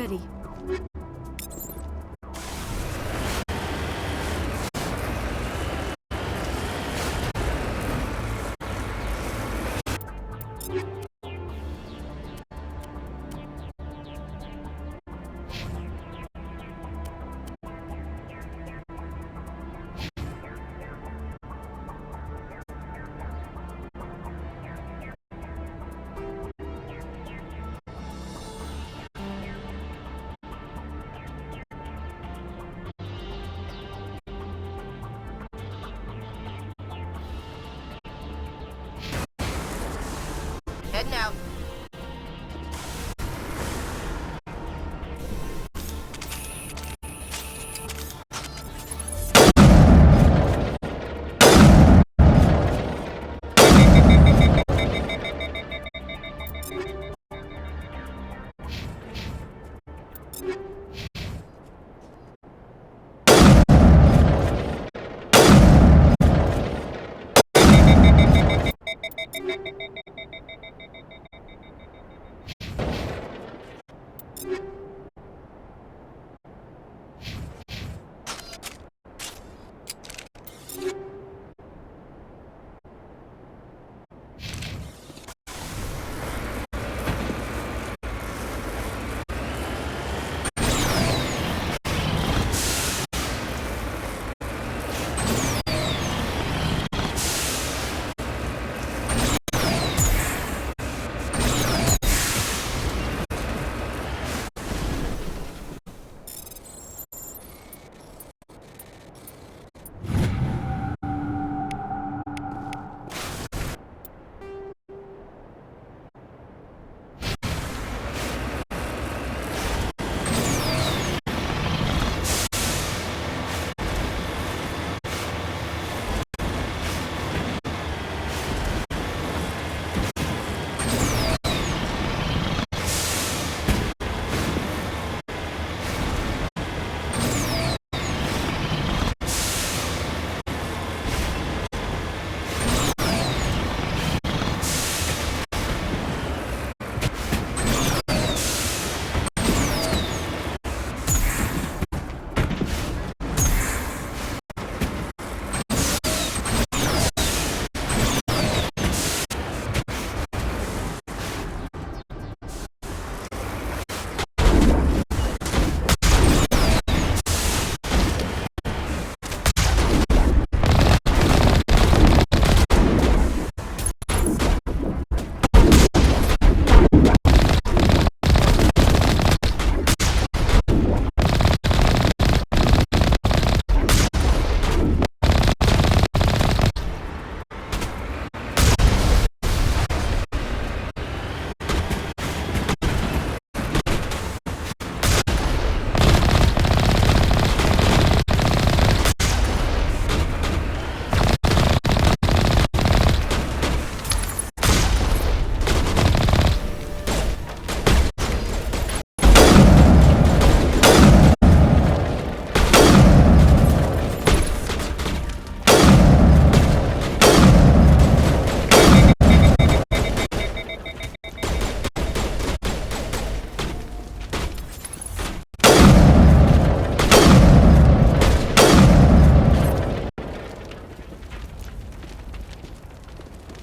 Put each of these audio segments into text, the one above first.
ready. Heading out.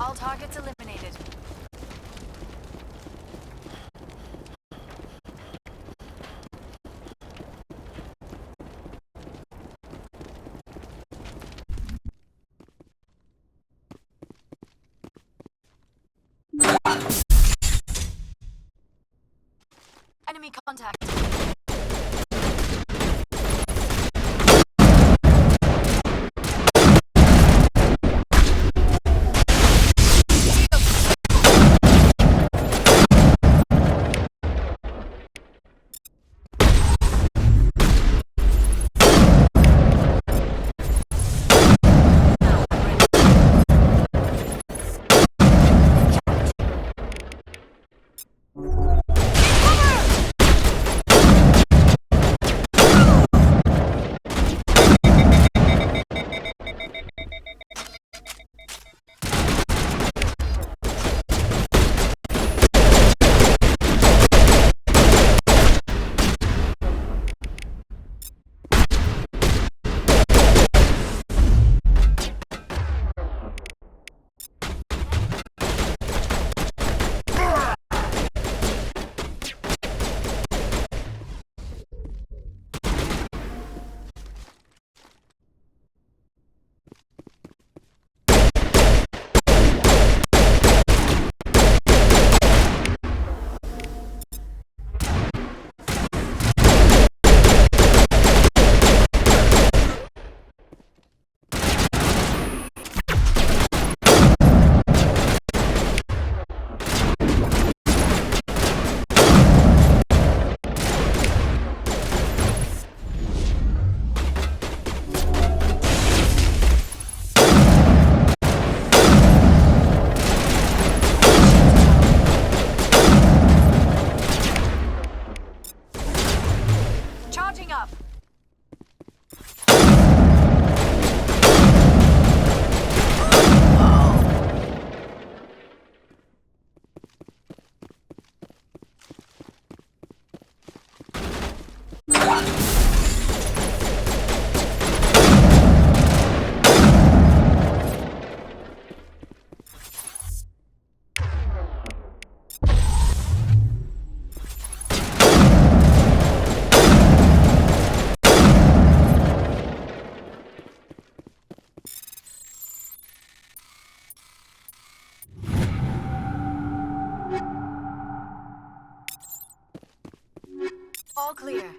All targets eliminated. Enemy contact. Shield All clear.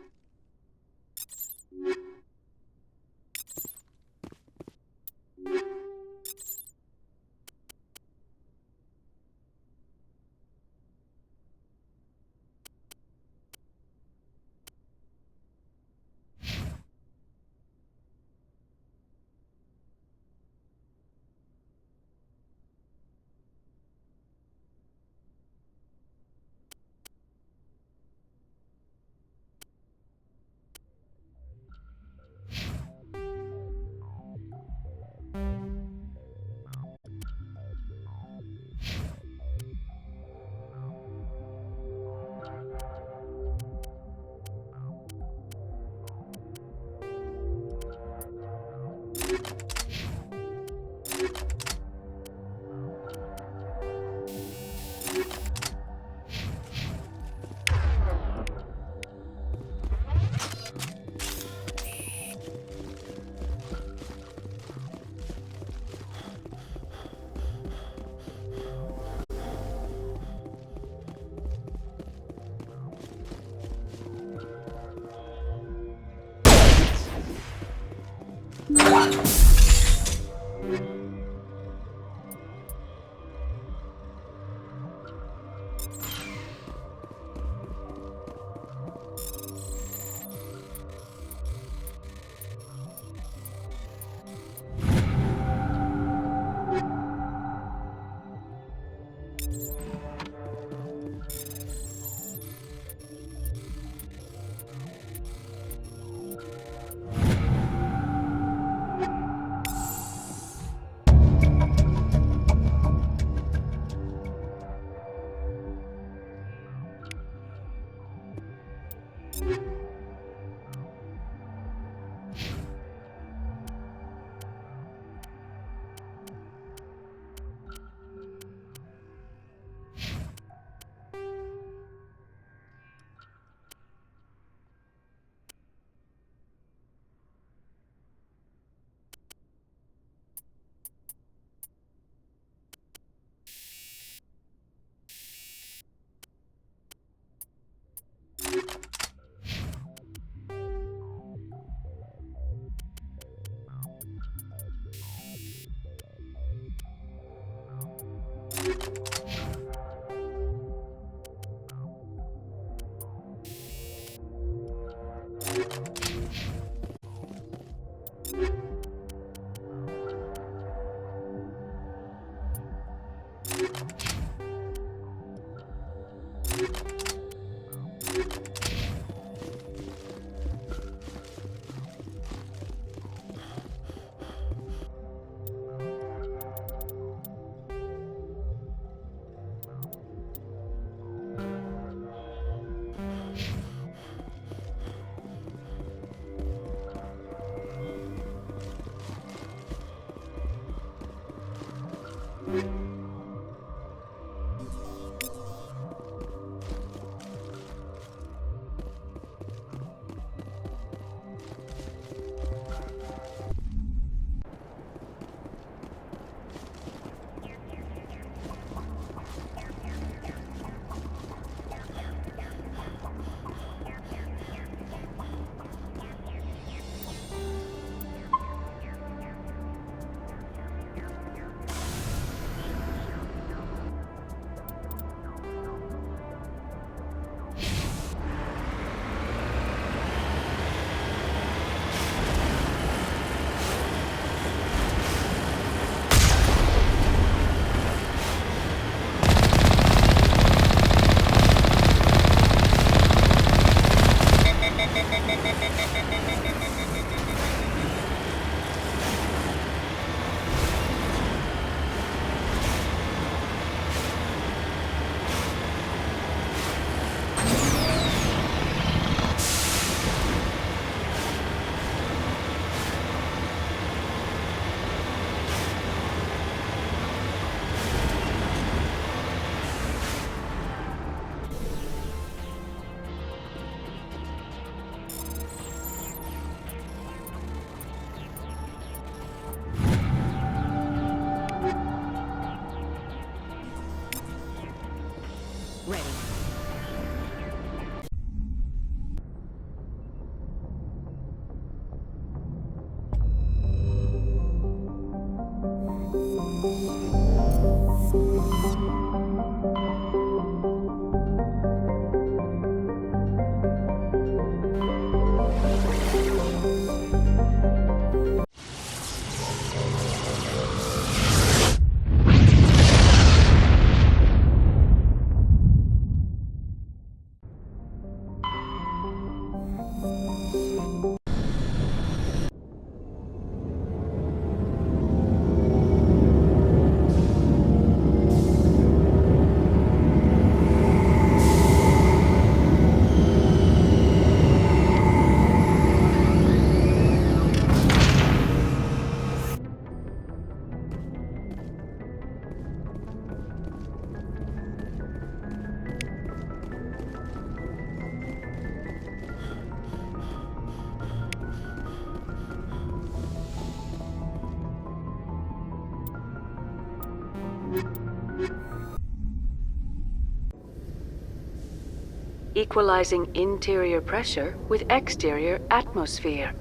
Equalizing interior pressure with exterior atmosphere.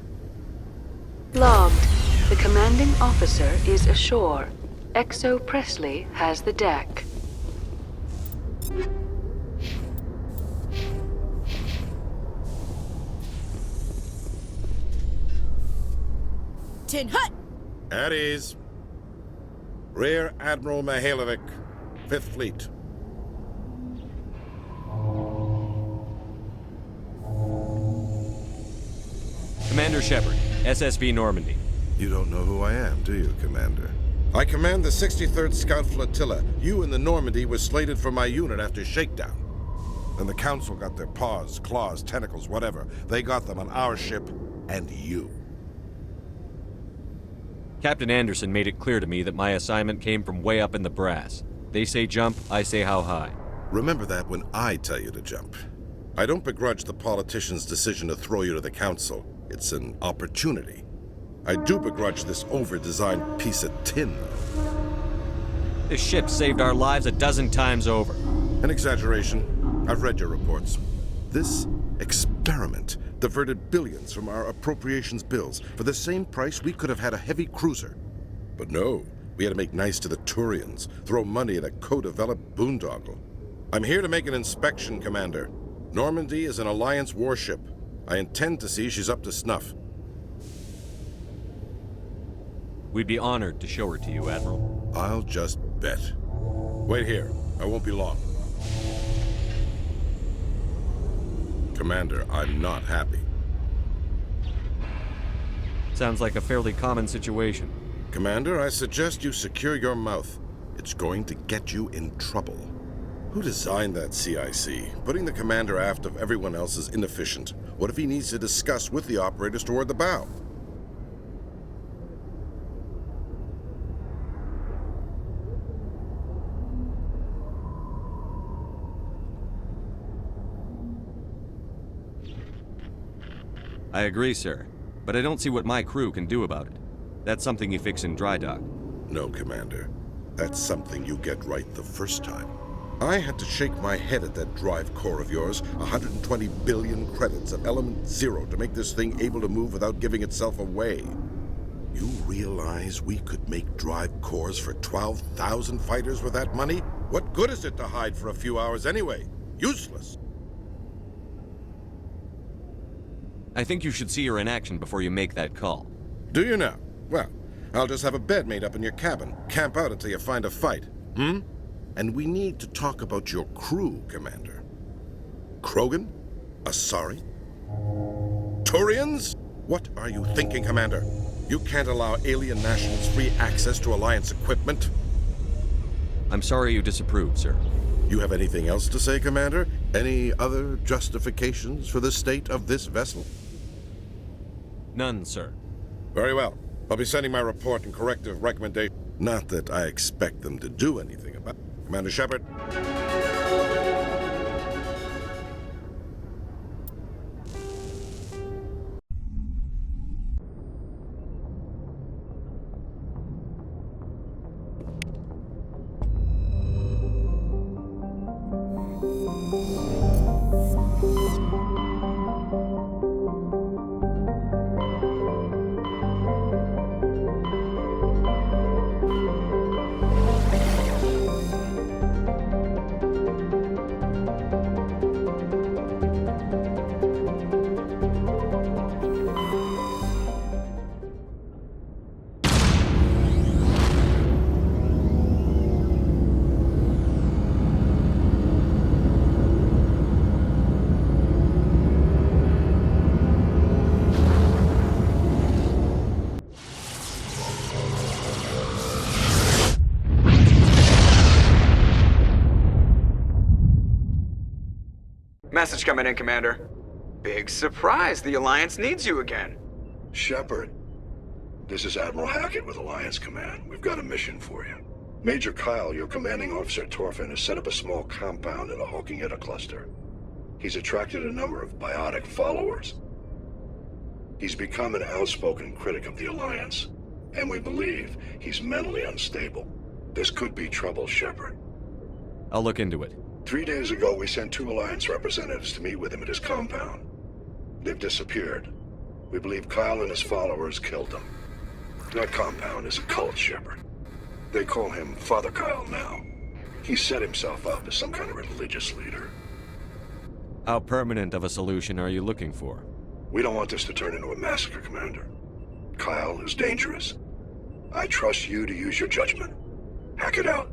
Logged. The commanding officer is ashore. Exo Presley has the deck. Tin Hut! At ease. Rear Admiral Mihailovic, 5th Fleet. Commander Shepard, SSV Normandy. You don't know who I am, do you, Commander? I command the 63rd Scout Flotilla. You and the Normandy were slated for my unit after shakedown. Then the Council got their paws, claws, tentacles, whatever. They got them on our ship and you. Captain Anderson made it clear to me that my assignment came from way up in the brass. They say jump, I say how high. Remember that when I tell you to jump. I don't begrudge the politician's decision to throw you to the Council. It's an opportunity. I do begrudge this over-designed piece of tin, though. This ship saved our lives a dozen times over. An exaggeration. I've read your reports. This experiment diverted billions from our appropriations bills. For the same price, we could have had a heavy cruiser. But no, we had to make nice to the Turians, throw money at a co-developed boondoggle. I'm here to make an inspection, Commander. Normandy is an Alliance warship. I intend to see she's up to snuff. We'd be honored to show her to you, Admiral. I'll just bet. Wait here. I won't be long. Commander, I'm not happy. Sounds like a fairly common situation. Commander, I suggest you secure your mouth. It's going to get you in trouble. Who designed that CIC? Putting the commander aft of everyone else is inefficient. What if he needs to discuss with the operators toward the bow? I agree, sir. But I don't see what my crew can do about it. That's something you fix in dry dock. No, Commander. That's something you get right the first time. I had to shake my head at that drive core of yours, 120 billion credits at element 0 to make this thing able to move without giving itself away. You realize we could make drive cores for 12,000 fighters with that money? What good is it to hide for a few hours anyway? Useless. I think you should see her in action before you make that call. Do you now? Well, I'll just have a bed made up in your cabin. Camp out until you find a fight. And we need to talk about your crew, Commander. Krogan? Asari? Turians? What are you thinking, Commander? You can't allow alien nationals free access to Alliance equipment. I'm sorry you disapprove, sir. You have anything else to say, Commander? Any other justifications for the state of this vessel? None, sir. Very well. I'll be sending my report and corrective recommendation. Not that I expect them to do anything about it. Commander Shepard. Message coming in, Commander. Big surprise, the Alliance needs you again. Shepard, this is Admiral Hackett with Alliance Command. We've got a mission for you. Major Kyle, your commanding officer Torfin, has set up a small compound in the Hawking-Etta cluster. He's attracted a number of biotic followers. He's become an outspoken critic of the Alliance, and we believe he's mentally unstable. This could be trouble, Shepard. I'll look into it. 3 days ago, we sent 2 Alliance representatives to meet with him at his compound. They've disappeared. We believe Kyle and his followers killed them. That compound is a cult, Shepard. They call him Father Kyle now. He set himself up as some kind of religious leader. How permanent of a solution are you looking for? We don't want this to turn into a massacre, Commander. Kyle is dangerous. I trust you to use your judgment. Hack it out.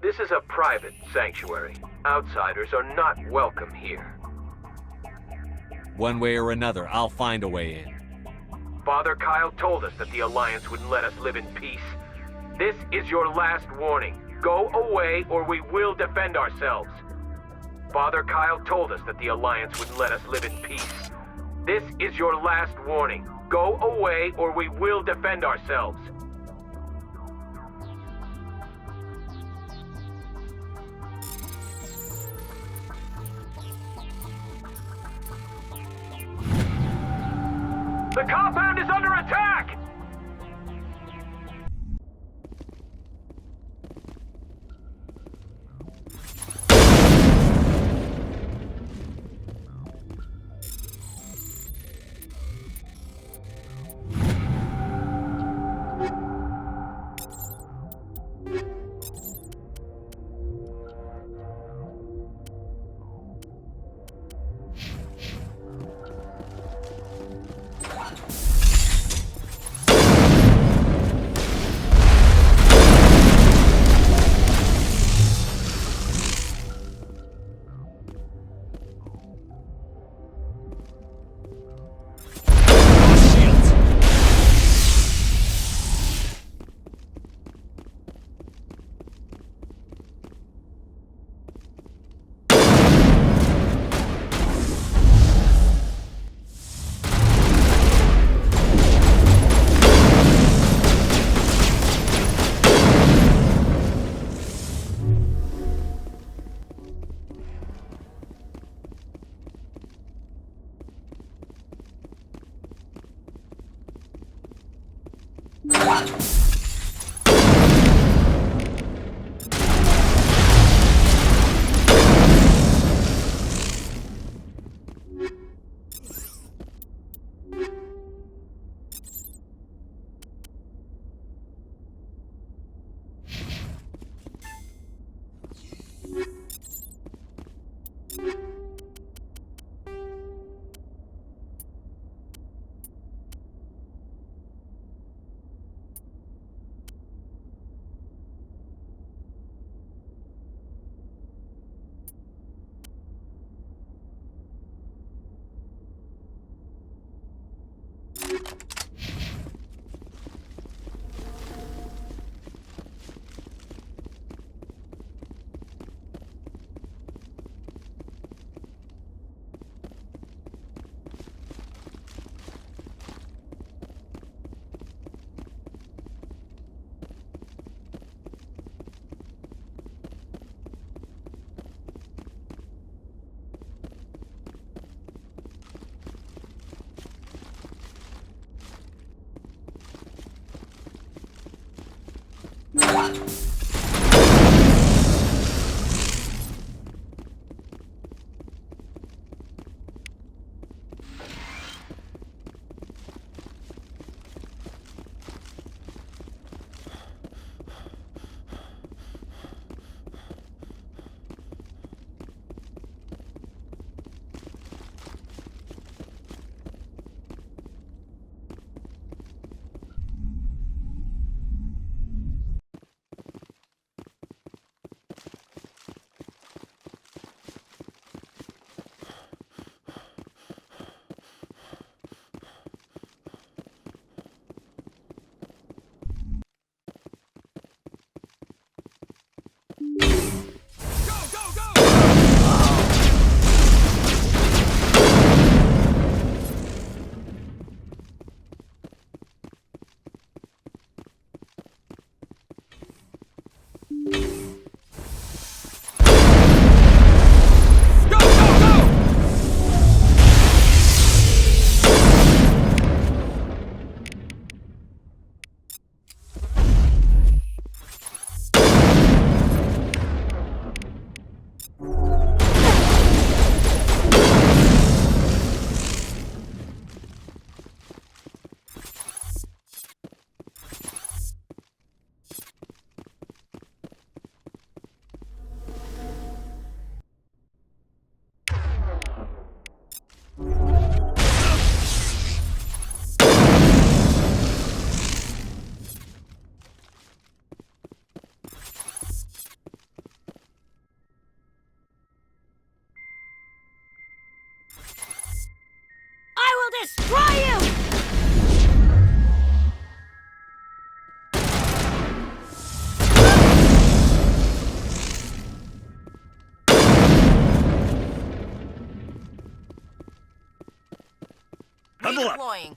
This is a private sanctuary. Outsiders are not welcome here. One way or another, I'll find a way in. Father Kyle told us that the Alliance wouldn't let us live in peace. This is your last warning. Go away or we will defend ourselves. Father Kyle told us that the Alliance wouldn't let us live in peace. This is your last warning. Go away or we will defend ourselves. The compound is under attack! up! Deploying.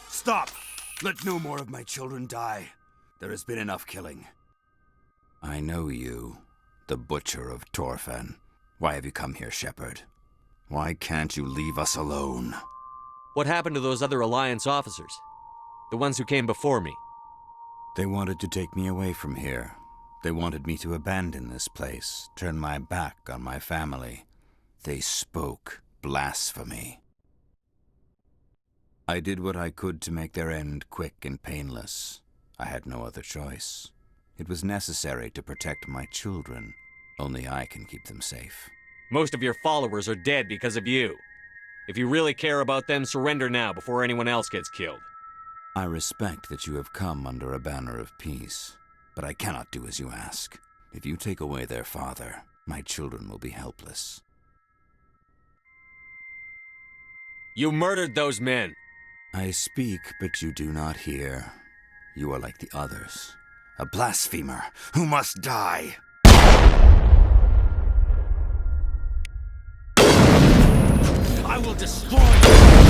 Stop! Let no more of my children die. There has been enough killing. I know you, the Butcher of Torfen. Why have you come here, Shepherd? Why can't you leave us alone? What happened to those other Alliance officers? The ones who came before me? They wanted to take me away from here. They wanted me to abandon this place, turn my back on my family. They spoke blasphemy. I did what I could to make their end quick and painless. I had no other choice. It was necessary to protect my children. Only I can keep them safe. Most of your followers are dead because of you. If you really care about them, surrender now before anyone else gets killed. I respect that you have come under a banner of peace, but I cannot do as you ask. If you take away their father, my children will be helpless. You murdered those men! I speak, but you do not hear. You are like the others, a blasphemer who must die. I will destroy you!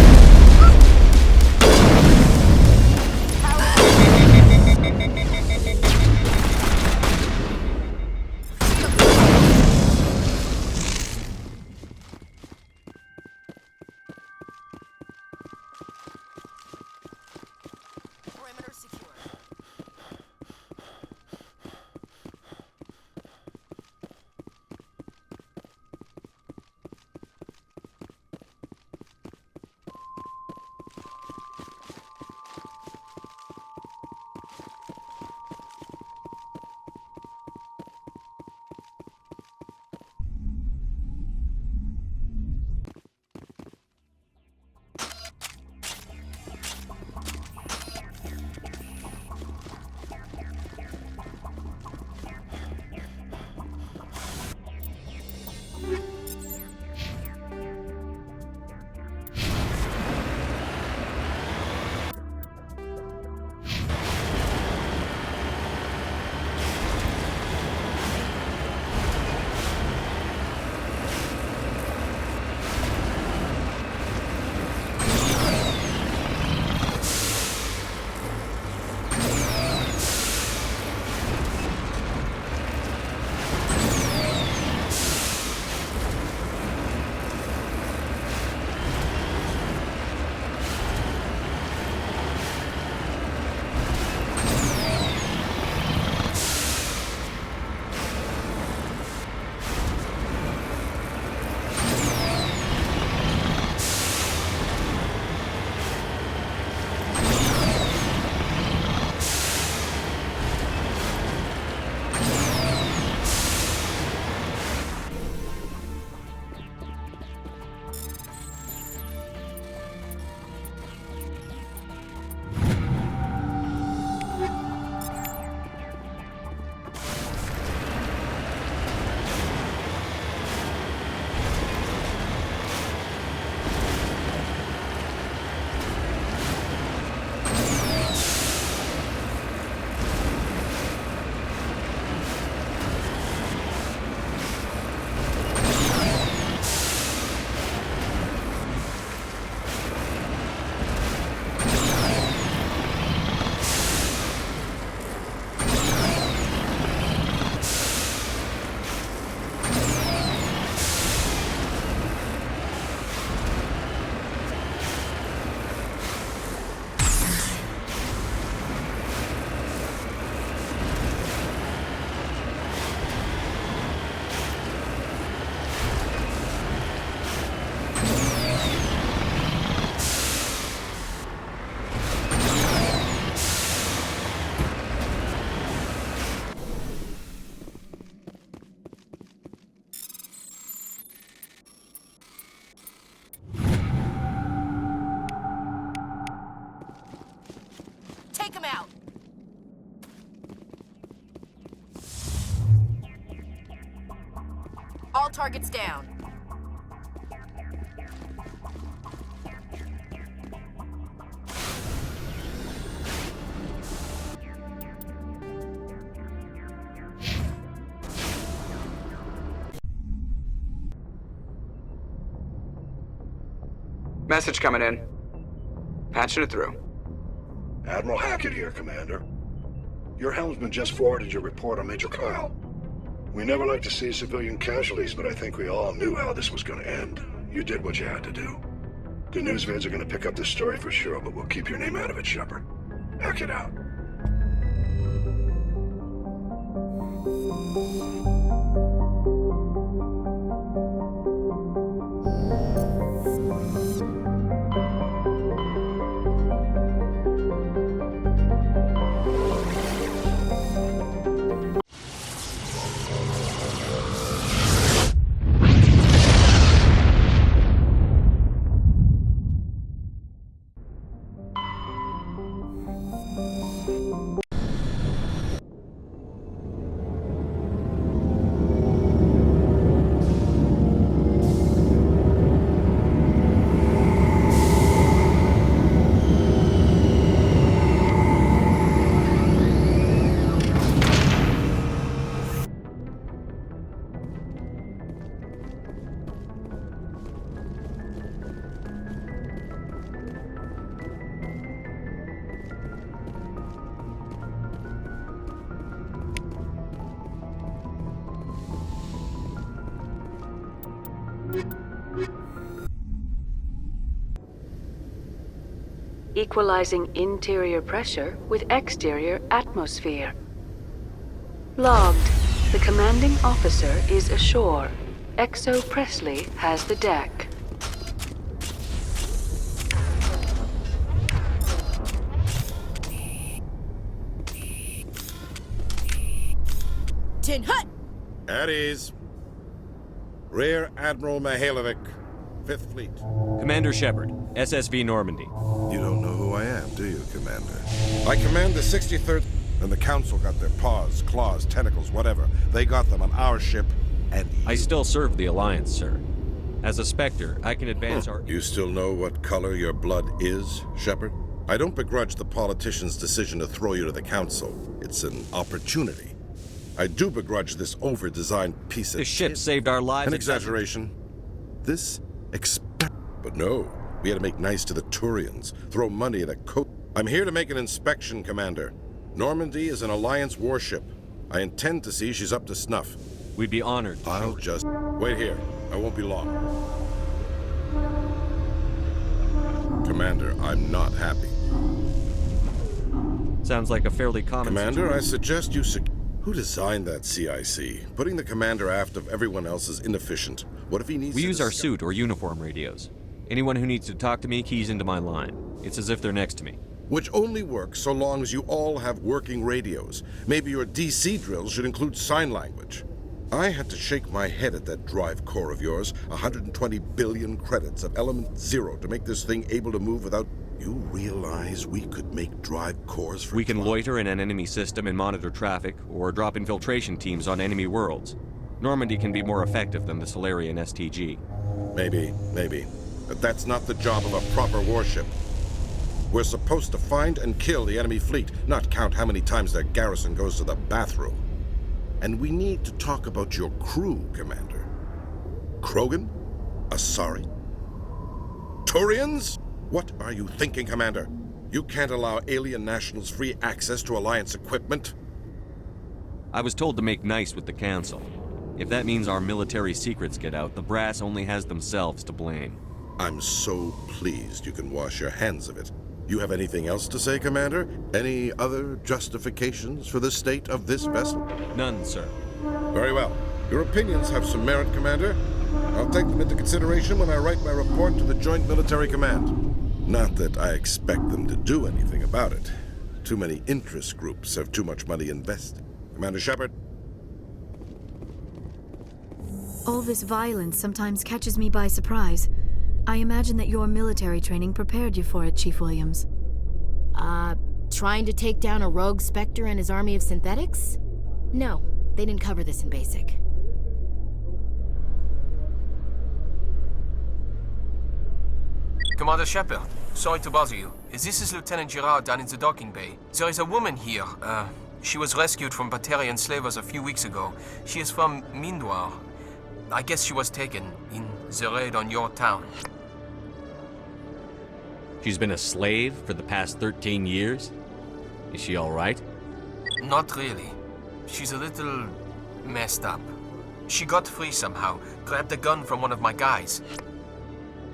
Perimeter secure. targets down. Message coming in. Patching it through. Admiral Hackett here, Commander. Your helmsman just forwarded your report on Major Kyle. We never like to see civilian casualties, but I think we all knew how this was going to end. You did what you had to do. The news vids are going to pick up this story for sure, but we'll keep your name out of it, Shepard. Hackett out. Equalizing interior pressure with exterior atmosphere. Logged. The commanding officer is ashore. Exo Presley has the deck. Tin Hut! At ease. Rear Admiral Mihailovic, 5th Fleet. Commander Shepard, SSV Normandy. You don't know who I am, do you, Commander? I command the 63rd, and the Council got their paws, claws, tentacles, whatever. They got them on our ship, and I still serve the Alliance, sir. As a Spectre, I can advance our... You still know what color your blood is, Shepard? I don't begrudge the politician's decision to throw you to the Council. It's an opportunity. I do begrudge this over-designed piece of This ship saved our lives. An exaggeration. But no, we had to make nice to the Turians, throw money at a coat. I'm here to make an inspection, Commander. Normandy is an Alliance warship. I intend to see she's up to snuff. We'd be honored. I'll just... Wait here. I won't be long. Commander, I'm not happy. Sounds like a fairly common... Commander, I suggest you... Who designed that CIC? Putting the commander aft of everyone else is inefficient. What if he needs We to use our suit or uniform radios. Anyone who needs to talk to me keys into my line. It's as if they're next to me. Which only works so long as you all have working radios. Maybe your DC drills should include sign language. I had to shake my head at that drive core of yours. 120 billion credits of element 0 to make this thing able to move without... You realize we could make drive cores for... We can loiter in an enemy system and monitor traffic, or drop infiltration teams on enemy worlds. Normandy can be more effective than the Solarian STG. Maybe. But that's not the job of a proper warship. We're supposed to find and kill the enemy fleet, not count how many times their garrison goes to the bathroom. And we need to talk about your crew, Commander. Krogan? Asari? Turians? What are you thinking, Commander? You can't allow alien nationals free access to Alliance equipment? I was told to make nice with the Council. If that means our military secrets get out, the brass only has themselves to blame. I'm so pleased you can wash your hands of it. You have anything else to say, Commander? Any other justifications for the state of this vessel? None, sir. Very well. Your opinions have some merit, Commander. I'll take them into consideration when I write my report to the Joint Military Command. Not that I expect them to do anything about it. Too many interest groups have too much money invested. Commander Shepard? All this violence sometimes catches me by surprise. I imagine that your military training prepared you for it, Chief Williams. Trying to take down a rogue Spectre and his army of synthetics? No, they didn't cover this in basic. Commander Shepard, sorry to bother you. This is Lieutenant Girard down in the docking bay. There is a woman here. She was rescued from Batarian slavers a few weeks ago. She is from Mindoir. I guess she was taken in the raid on your town. She's been a slave for the past 13 years? Is she all right? Not really. She's a little messed up. She got free somehow, grabbed a gun from one of my guys.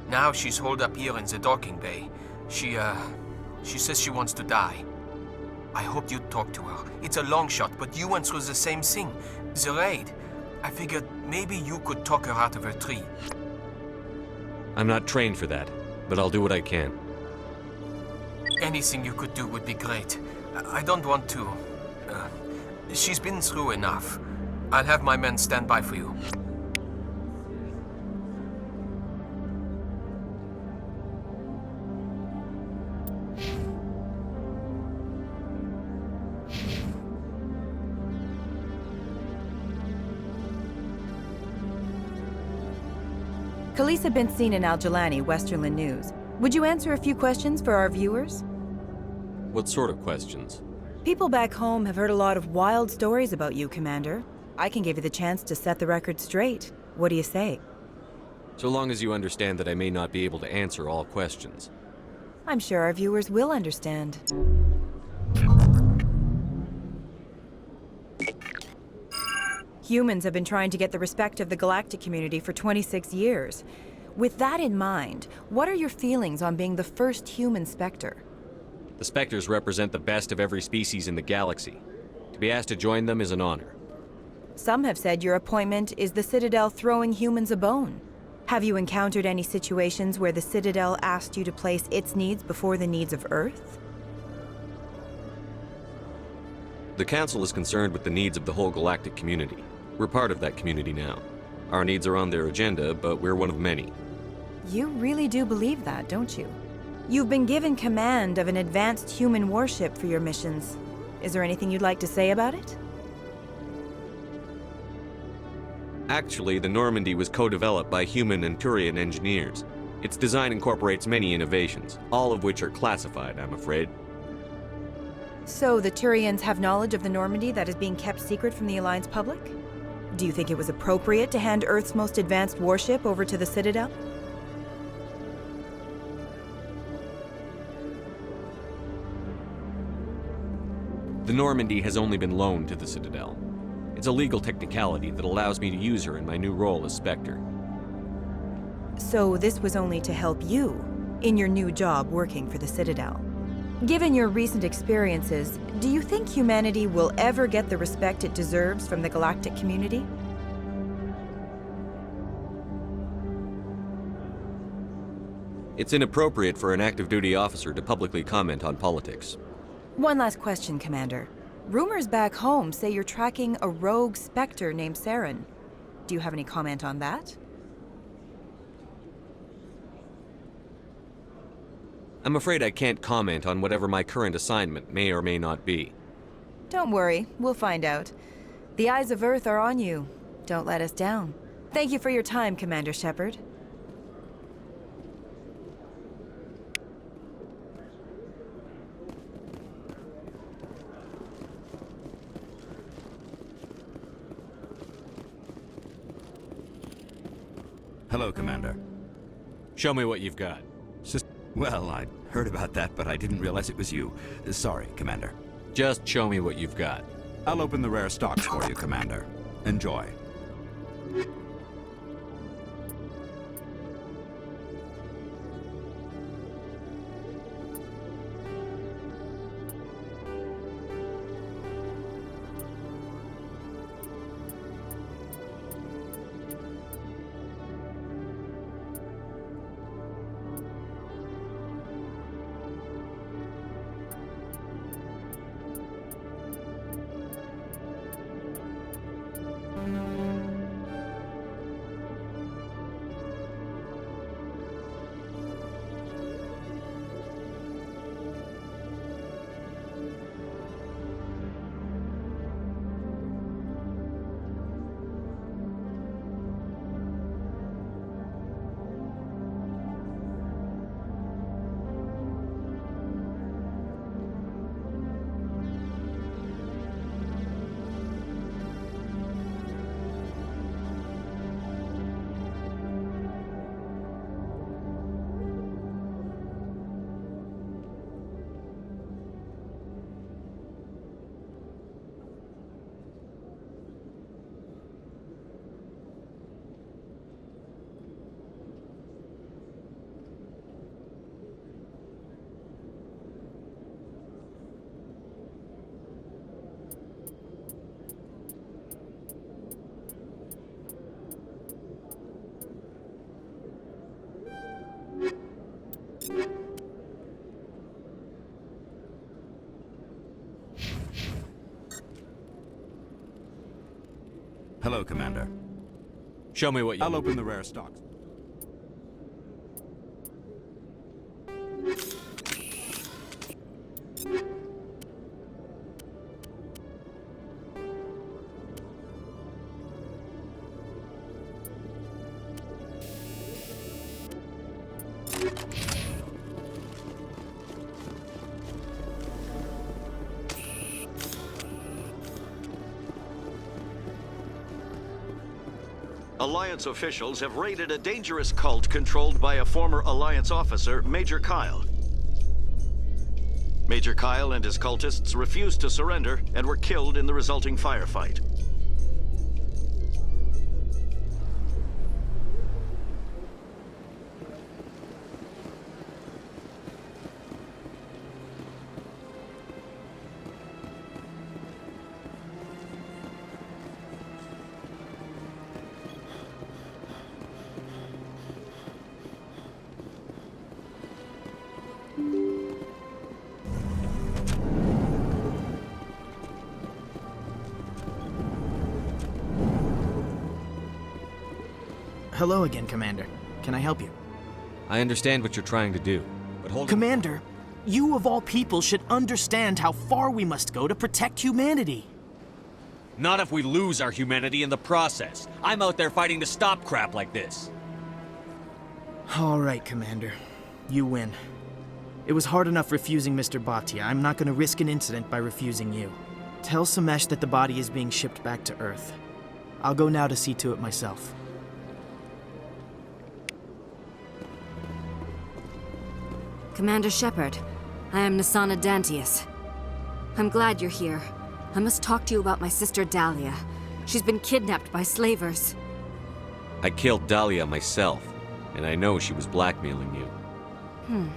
Now she's holed up here in the docking bay. She says she wants to die. I hoped you'd talk to her. It's a long shot, but you went through the same thing. The raid. I figured maybe you could talk her out of her tree. I'm not trained for that, but I'll do what I can. Anything you could do would be great. I don't want to... she's been through enough. I'll have my men stand by for you. Police have been seen in Al-Jalani, Westerland News. Would you answer a few questions for our viewers? What sort of questions? People back home have heard a lot of wild stories about you, Commander. I can give you the chance to set the record straight. What do you say? So long as you understand that I may not be able to answer all questions. I'm sure our viewers will understand. Humans have been trying to get the respect of the galactic community for 26 years. With that in mind, what are your feelings on being the first human Spectre? The Spectres represent the best of every species in the galaxy. To be asked to join them is an honor. Some have said your appointment is the Citadel throwing humans a bone. Have you encountered any situations where the Citadel asked you to place its needs before the needs of Earth? The Council is concerned with the needs of the whole galactic community. We're part of that community now. Our needs are on their agenda, but we're one of many. You really do believe that, don't you? You've been given command of an advanced human warship for your missions. Is there anything you'd like to say about it? Actually, the Normandy was co-developed by human and Turian engineers. Its design incorporates many innovations, all of which are classified, I'm afraid. So the Turians have knowledge of the Normandy that is being kept secret from the Alliance public? Do you think it was appropriate to hand Earth's most advanced warship over to the Citadel? The Normandy has only been loaned to the Citadel. It's a legal technicality that allows me to use her in my new role as Spectre. So this was only to help you in your new job working for the Citadel. Given your recent experiences, do you think humanity will ever get the respect it deserves from the galactic community? It's inappropriate for an active duty officer to publicly comment on politics. One last question, Commander. Rumors back home say you're tracking a rogue Spectre named Saren. Do you have any comment on that? I'm afraid I can't comment on whatever my current assignment may or may not be. Don't worry, we'll find out. The eyes of Earth are on you. Don't let us down. Thank you for your time, Commander Shepard. Hello, Commander. Show me what you've got. Well, I heard about that, but I didn't realize it was you. Sorry, Commander. Just show me what you've got. I'll open the rare stocks for you, Commander. Enjoy. Hello, Commander. Show me what you I'll need. open the rare stocks. Alliance officials have raided a dangerous cult controlled by a former Alliance officer, Major Kyle. Major Kyle and his cultists refused to surrender and were killed in the resulting firefight. Hello again, Commander. Can I help you? I understand what you're trying to do, but hold on. Commander, you of all people should understand how far we must go to protect humanity. Not if we lose our humanity in the process. I'm out there fighting to stop crap like this. All right, Commander. You win. It was hard enough refusing Mr. Bhatia. I'm not going to risk an incident by refusing you. Tell Samesh that the body is being shipped back to Earth. I'll go now to see to it myself. Commander Shepard, I am Nasana Dantius. I'm glad you're here. I must talk to you about my sister Dahlia. She's been kidnapped by slavers. I killed Dahlia myself, and I know she was blackmailing you.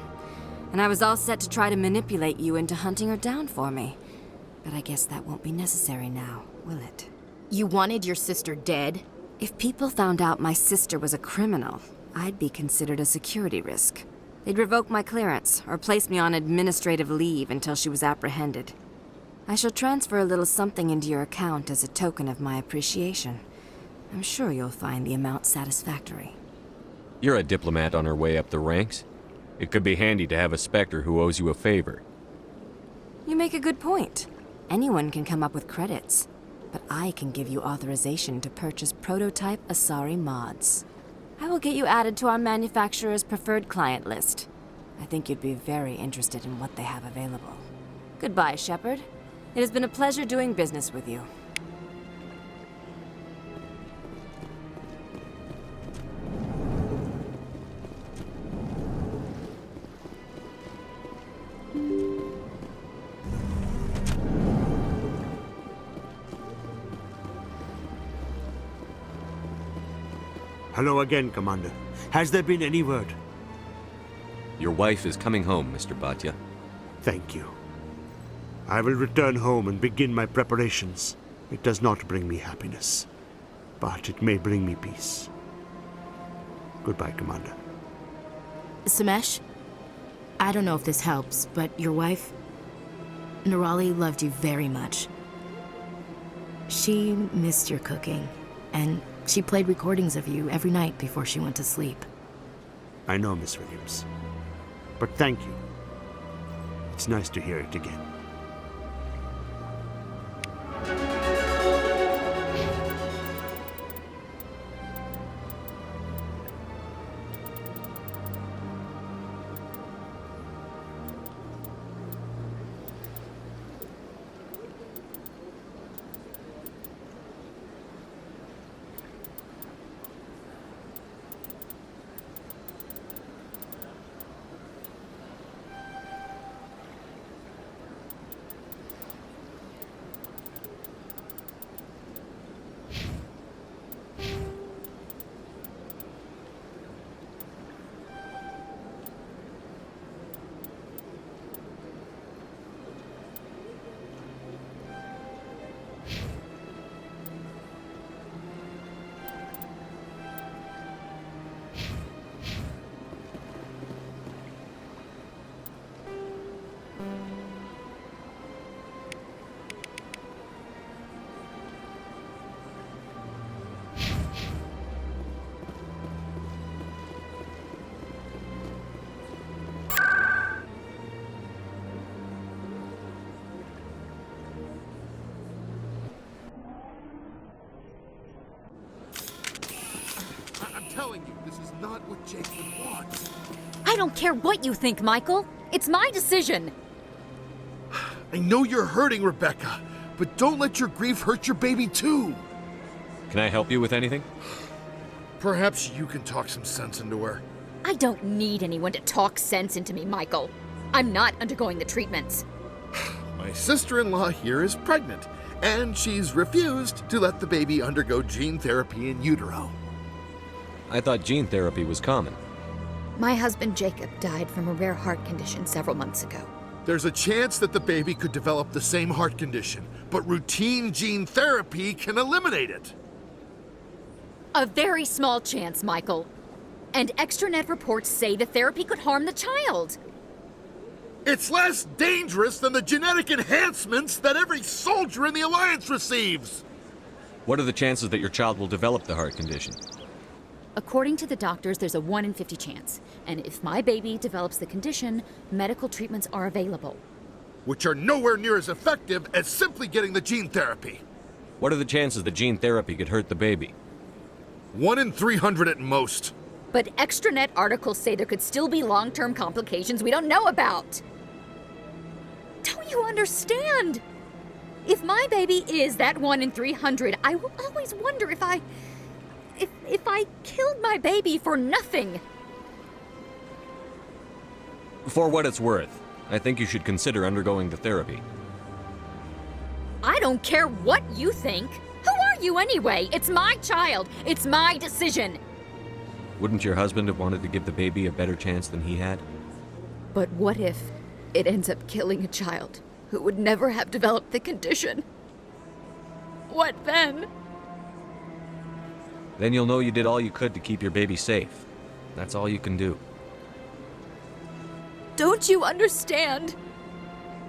And I was all set to try to manipulate you into hunting her down for me. But I guess that won't be necessary now, will it? You wanted your sister dead? If people found out my sister was a criminal, I'd be considered a security risk. They'd revoke my clearance, or place me on administrative leave until she was apprehended. I shall transfer a little something into your account as a token of my appreciation. I'm sure you'll find the amount satisfactory. You're a diplomat on her way up the ranks. It could be handy to have a Spectre who owes you a favor. You make a good point. Anyone can come up with credits, but I can give you authorization to purchase prototype Asari mods. I will get you added to our manufacturer's preferred client list. I think you'd be very interested in what they have available. Goodbye, Shepard. It has been a pleasure doing business with you. Hello again, Commander. Has there been any word? Your wife is coming home, Mr. Bhatia. Thank you. I will return home and begin my preparations. It does not bring me happiness, but it may bring me peace. Goodbye, Commander. Samesh? I don't know if this helps, but your wife, Nirali, loved you very much. She missed your cooking, and she played recordings of you every night before she went to sleep. I know, Miss Williams. But thank you. It's nice to hear it again. Jacob wants. I don't care what you think, Michael. It's my decision. I know you're hurting, Rebecca, but don't let your grief hurt your baby too. Can I help you with anything? Perhaps you can talk some sense into her. I don't need anyone to talk sense into me, Michael. I'm not undergoing the treatments. My sister-in-law here is pregnant, and she's refused to let the baby undergo gene therapy in utero. I thought gene therapy was common. My husband Jacob died from a rare heart condition several months ago. There's a chance that the baby could develop the same heart condition, but routine gene therapy can eliminate it. A very small chance, Michael. And extranet reports say the therapy could harm the child. It's less dangerous than the genetic enhancements that every soldier in the Alliance receives. What are the chances that your child will develop the heart condition? According to the doctors, there's a 1 in 50 chance. And if my baby develops the condition, medical treatments are available. Which are nowhere near as effective as simply getting the gene therapy. What are the chances that gene therapy could hurt the baby? 1 in 300 at most. But extranet articles say there could still be long-term complications we don't know about. Don't you understand? If my baby is that 1 in 300, I will always wonder if I killed my baby for nothing. For what it's worth, I think you should consider undergoing the therapy. I don't care what you think. Who are you anyway? It's my child. It's my decision. Wouldn't your husband have wanted to give the baby a better chance than he had? But what if it ends up killing a child who would never have developed the condition? What then? Then you'll know you did all you could to keep your baby safe. That's all you can do. Don't you understand?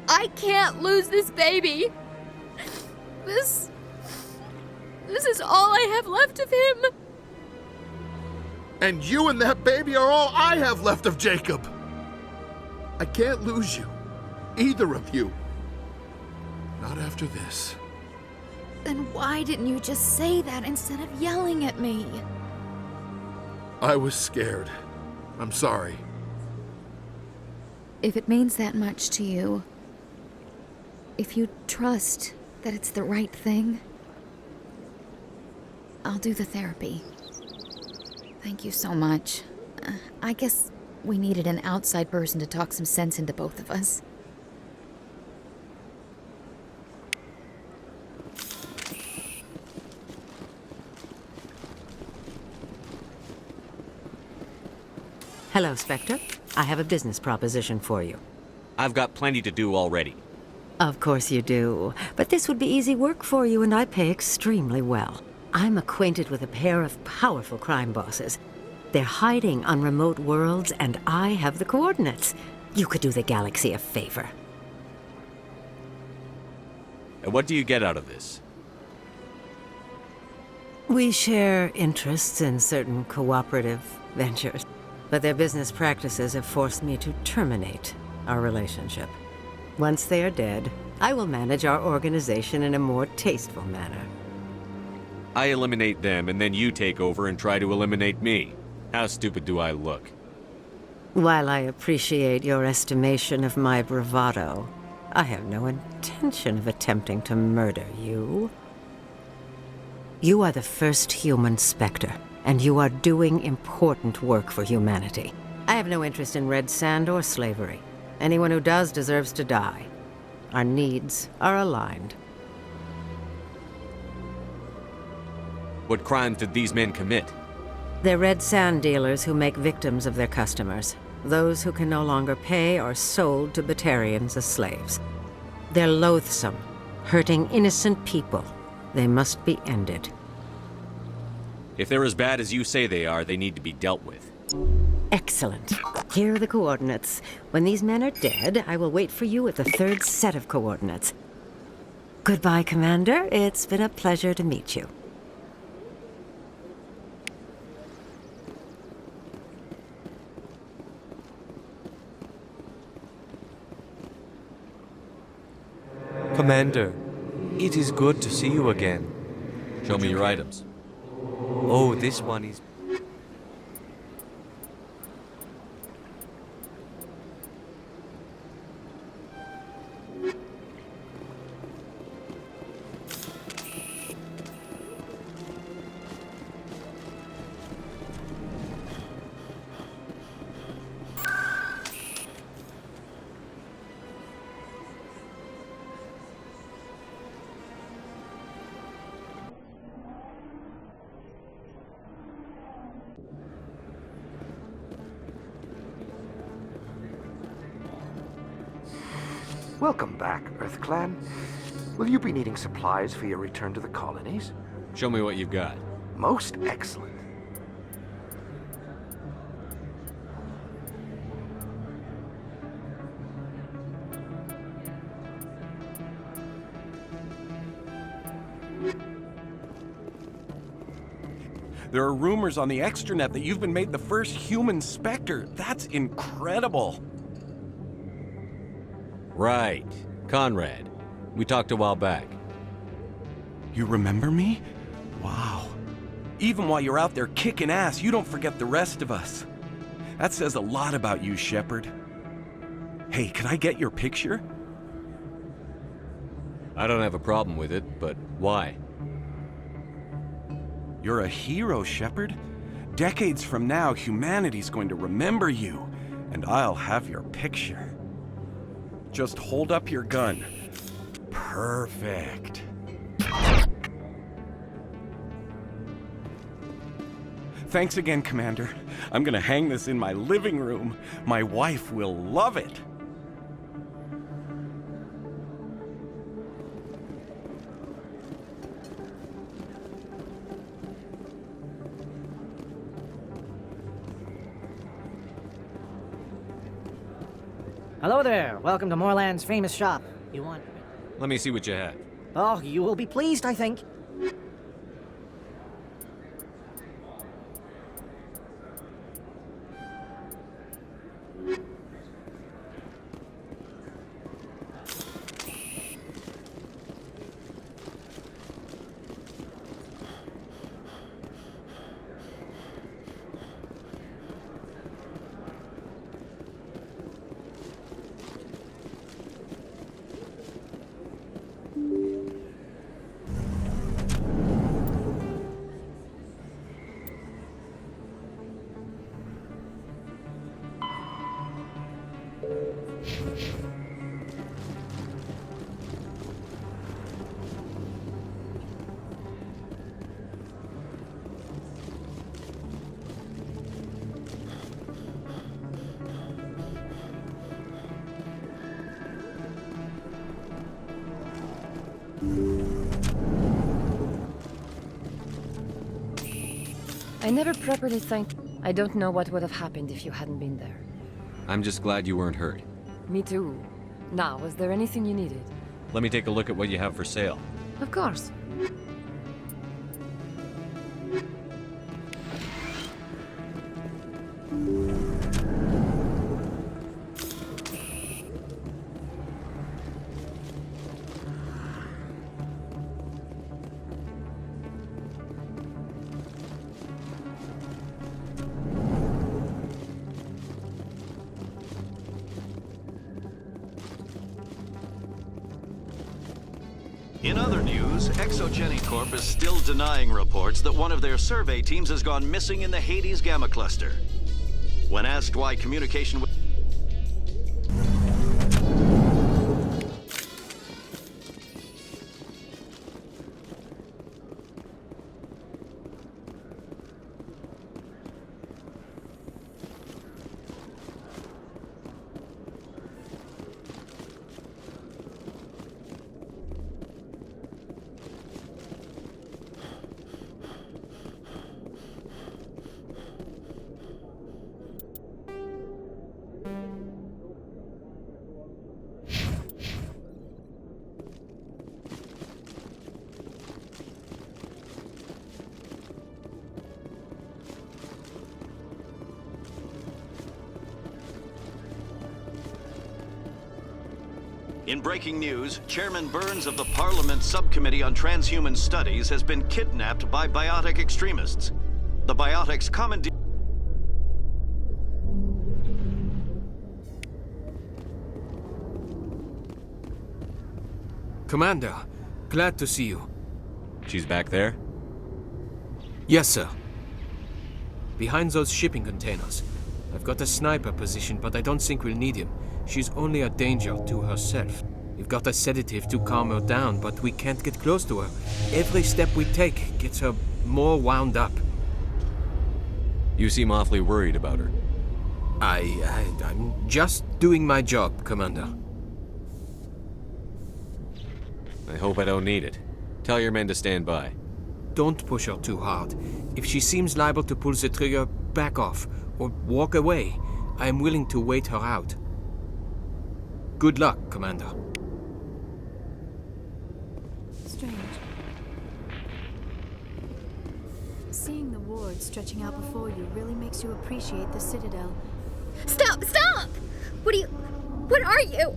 I can't lose this baby. This is all I have left of him. And you and that baby are all I have left of Jacob. I can't lose you. Either of you. Not after this. Then why didn't you just say that instead of yelling at me? I was scared. I'm sorry. If it means that much to you, if you trust that it's the right thing, I'll do the therapy. Thank you so much. I guess we needed an outside person to talk some sense into both of us. Hello, Spectre. I have a business proposition for you. I've got plenty to do already. Of course you do. But this would be easy work for you, and I pay extremely well. I'm acquainted with a pair of powerful crime bosses. They're hiding on remote worlds, and I have the coordinates. You could do the galaxy a favor. And what do you get out of this? We share interests in certain cooperative ventures, but their business practices have forced me to terminate our relationship. Once they are dead, I will manage our organization in a more tasteful manner. I eliminate them, and then you take over and try to eliminate me. How stupid do I look? While I appreciate your estimation of my bravado, I have no intention of attempting to murder you. You are the first human Spectre, and you are doing important work for humanity. I have no interest in red sand or slavery. Anyone who does deserves to die. Our needs are aligned. What crimes did these men commit? They're red sand dealers who make victims of their customers. Those who can no longer pay are sold to Batarians as slaves. They're loathsome, hurting innocent people. They must be ended. If they're as bad as you say they are, they need to be dealt with. Excellent. Here are the coordinates. When these men are dead, I will wait for you at the third set of coordinates. Goodbye, Commander. It's been a pleasure to meet you. Commander, it is good to see you again. Show me your items. Oh, this one is... Welcome back, EarthClan. Will you be needing supplies for your return to the colonies? Show me what you've got. Most excellent. There are rumors on the extranet that you've been made the first human Spectre. That's incredible. Right. Conrad. We talked a while back. You remember me? Wow. Even while you're out there kicking ass, you don't forget the rest of us. That says a lot about you, Shepard. Hey, can I get your picture? I don't have a problem with it, but why? You're a hero, Shepard. Decades from now, humanity's going to remember you, and I'll have your picture. Just hold up your gun. Perfect. Thanks again, Commander. I'm gonna hang this in my living room. My wife will love it. Hello there. Welcome to Moorland's famous shop. You want... Let me see what you have. Oh, you will be pleased, I think. I never properly thanked... I don't know what would have happened if you hadn't been there. I'm just glad you weren't hurt. Me too. Now, was there anything you needed? Let me take a look at what you have for sale. Of course. In other news, Exogeny Corp is still denying reports that one of their survey teams has gone missing in the Hades Gamma Cluster. When asked why communication with... In breaking news, Chairman Burns of the Parliament Subcommittee on Transhuman Studies has been kidnapped by biotic extremists. The biotics commandeered... Commander, glad to see you. She's back there? Yes, sir. Behind those shipping containers. I've got a sniper position, but I don't think we'll need him. She's only a danger to herself. We've got a sedative to calm her down, but we can't get close to her. Every step we take gets her more wound up. You seem awfully worried about her. I'm just doing my job, Commander. I hope I don't need it. Tell your men to stand by. Don't push her too hard. If she seems liable to pull the trigger, back off, or walk away. I am willing to wait her out. Good luck, Commander. Strange. Seeing the ward stretching out before you really makes you appreciate the Citadel. Stop! Stop! What are you?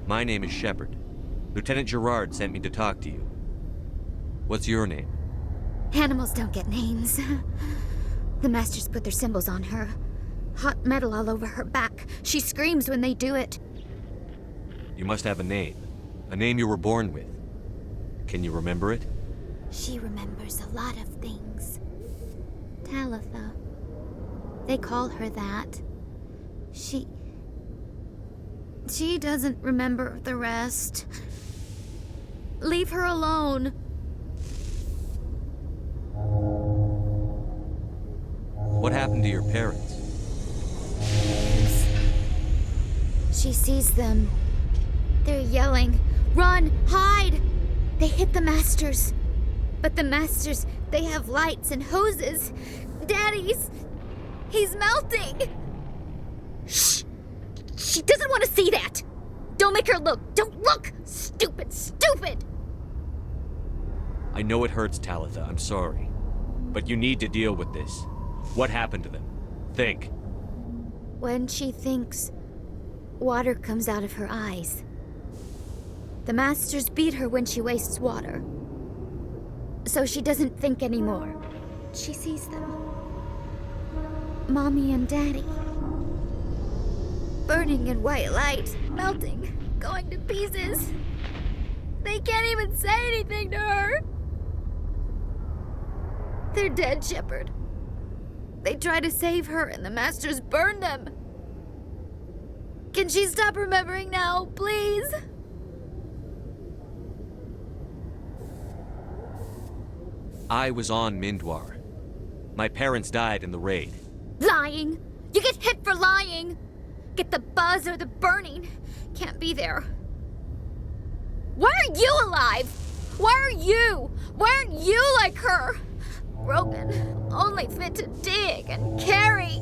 My name is Shepard. Lieutenant Gerard sent me to talk to you. What's your name? Animals don't get names. The Masters put their symbols on her. Hot metal all over her back. She screams when they do it. You must have a name. A name you were born with. Can you remember it? She remembers a lot of things. Talitha. They call her that. She doesn't remember the rest. Leave her alone. What happened to your parents? She sees them. They're yelling, "Run! Hide!" They hit the Masters. But the Masters, they have lights and hoses. Daddy's... he's melting! Shh! She doesn't want to see that! Don't make her look! Don't look! Stupid, stupid! I know it hurts, Talitha. I'm sorry. But you need to deal with this. What happened to them? Think. When she thinks, water comes out of her eyes. The Masters beat her when she wastes water. So she doesn't think anymore. She sees them. Mommy and Daddy. Burning in white light, melting, going to pieces. They can't even say anything to her. They're dead, Shepard. They try to save her and the Masters burn them. Can she stop remembering now, please? I was on Mindwar. My parents died in the raid. Lying! You get hit for lying! Get the buzz or the burning. Can't be there. Why are you alive? Why are you? Why aren't you like her? Broken, only fit to dig and carry.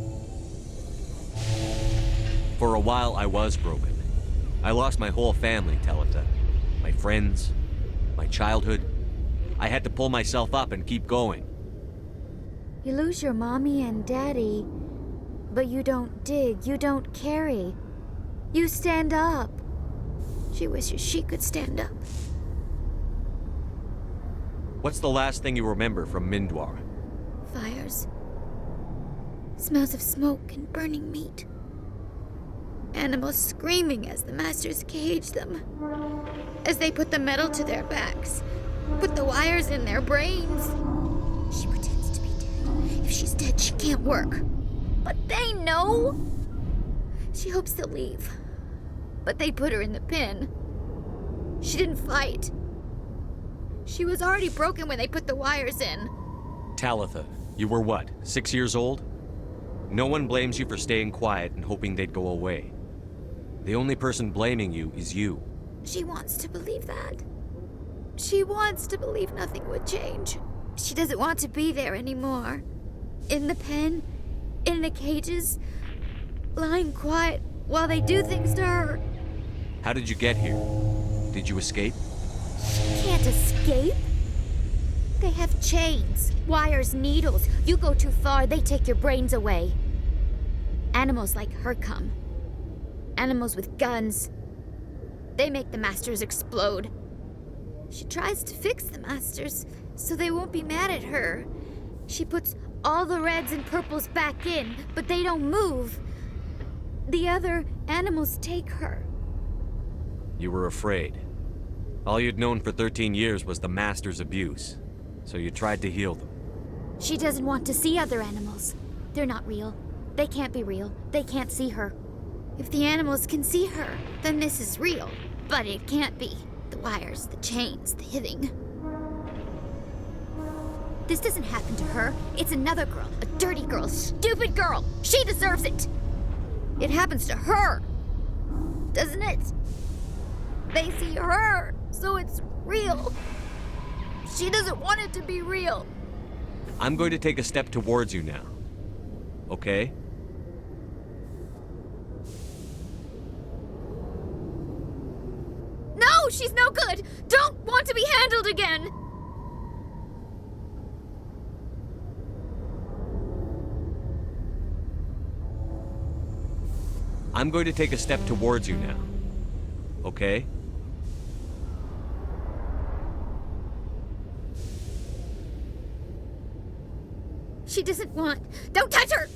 For a while, I was broken. I lost my whole family, Talitha. My friends, my childhood. I had to pull myself up and keep going. You lose your mommy and daddy, but you don't dig, you don't carry. You stand up. She wishes she could stand up. What's the last thing you remember from Mindwar? Fires. Smells of smoke and burning meat. Animals screaming as the Masters cage them. As they put the metal to their backs. Put the wires in their brains. She pretends to be dead. If she's dead, she can't work. But they know. She hopes to leave. But they put her in the pen. She didn't fight. She was already broken when they put the wires in. Talitha, you were what, 6 years old? No one blames you for staying quiet and hoping they'd go away. The only person blaming you is you. She wants to believe that. She wants to believe nothing would change. She doesn't want to be there anymore. In the pen, in the cages, lying quiet while they do things to her. How did you get here? Did you escape? She can't escape. They have chains, wires, needles. You go too far, they take your brains away. Animals like her come. Animals with guns. They make the Masters explode. She tries to fix the Masters so they won't be mad at her. She puts all the reds and purples back in, but they don't move. The other animals take her. You were afraid. All you'd known for 13 years was the Master's abuse, so you tried to heal them. She doesn't want to see other animals. They're not real. They can't be real. They can't see her. If the animals can see her, then this is real. But it can't be. The wires, the chains, the hitting. This doesn't happen to her. It's another girl. A dirty girl. Stupid girl. She deserves it. It happens to her. Doesn't it? They see her, so it's real. She doesn't want it to be real. I'm going to take a step towards you now. Okay? No, she's no good. Don't want to be handled again. I'm going to take a step towards you now. Okay? She doesn't want. Don't touch her!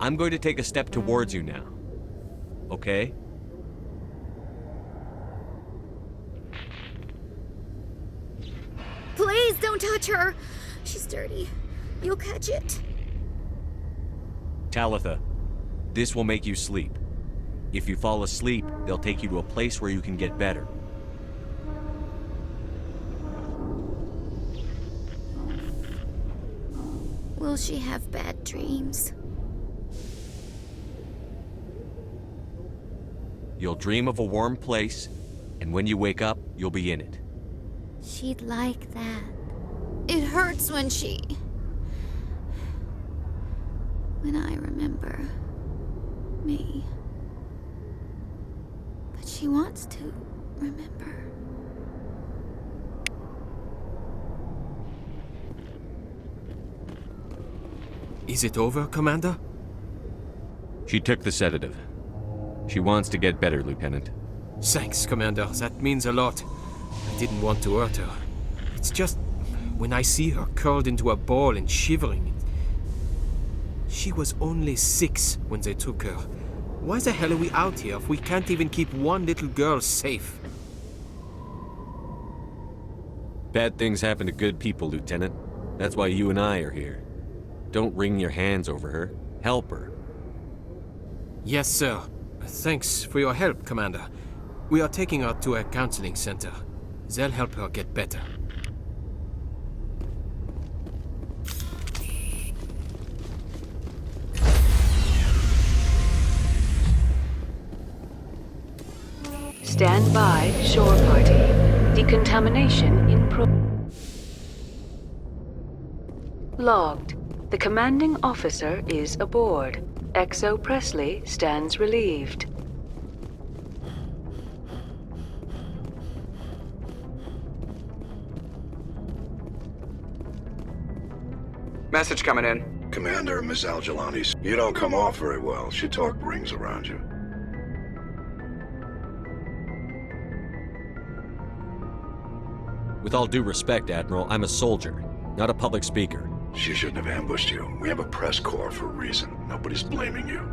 I'm going to take a step towards you now. Okay? Please don't touch her. She's dirty. You'll catch it. Talitha, this will make you sleep. If you fall asleep, they'll take you to a place where you can get better. Will she have bad dreams? You'll dream of a warm place, and when you wake up, you'll be in it. She'd like that. It hurts when I remember me. But she wants to remember. Is it over, Commander? She took the sedative. She wants to get better, Lieutenant. Thanks, Commander. That means a lot. I didn't want to hurt her. It's just, when I see her curled into a ball and shivering... She was only 6 when they took her. Why the hell are we out here if we can't even keep one little girl safe? Bad things happen to good people, Lieutenant. That's why you and I are here. Don't wring your hands over her. Help her. Yes, sir. Thanks for your help, Commander. We are taking her to a counseling center. They'll help her get better. Stand by, shore party. Decontamination in Logged. The commanding officer is aboard. XO Presley stands relieved. Message coming in. Commander, Miss Al-Jalani's. You don't come off very well. She talk rings around you. With all due respect, Admiral, I'm a soldier, not a public speaker. She shouldn't have ambushed you. We have a press corps for a reason. Nobody's blaming you.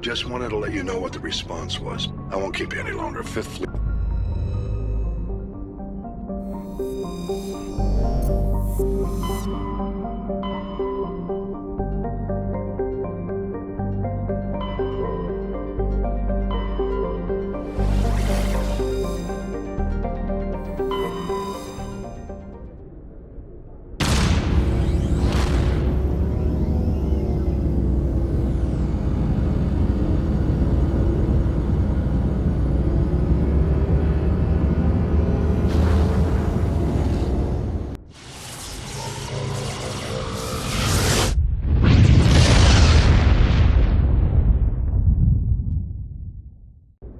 Just wanted to let you know what the response was. I won't keep you any longer. Fifth Fleet...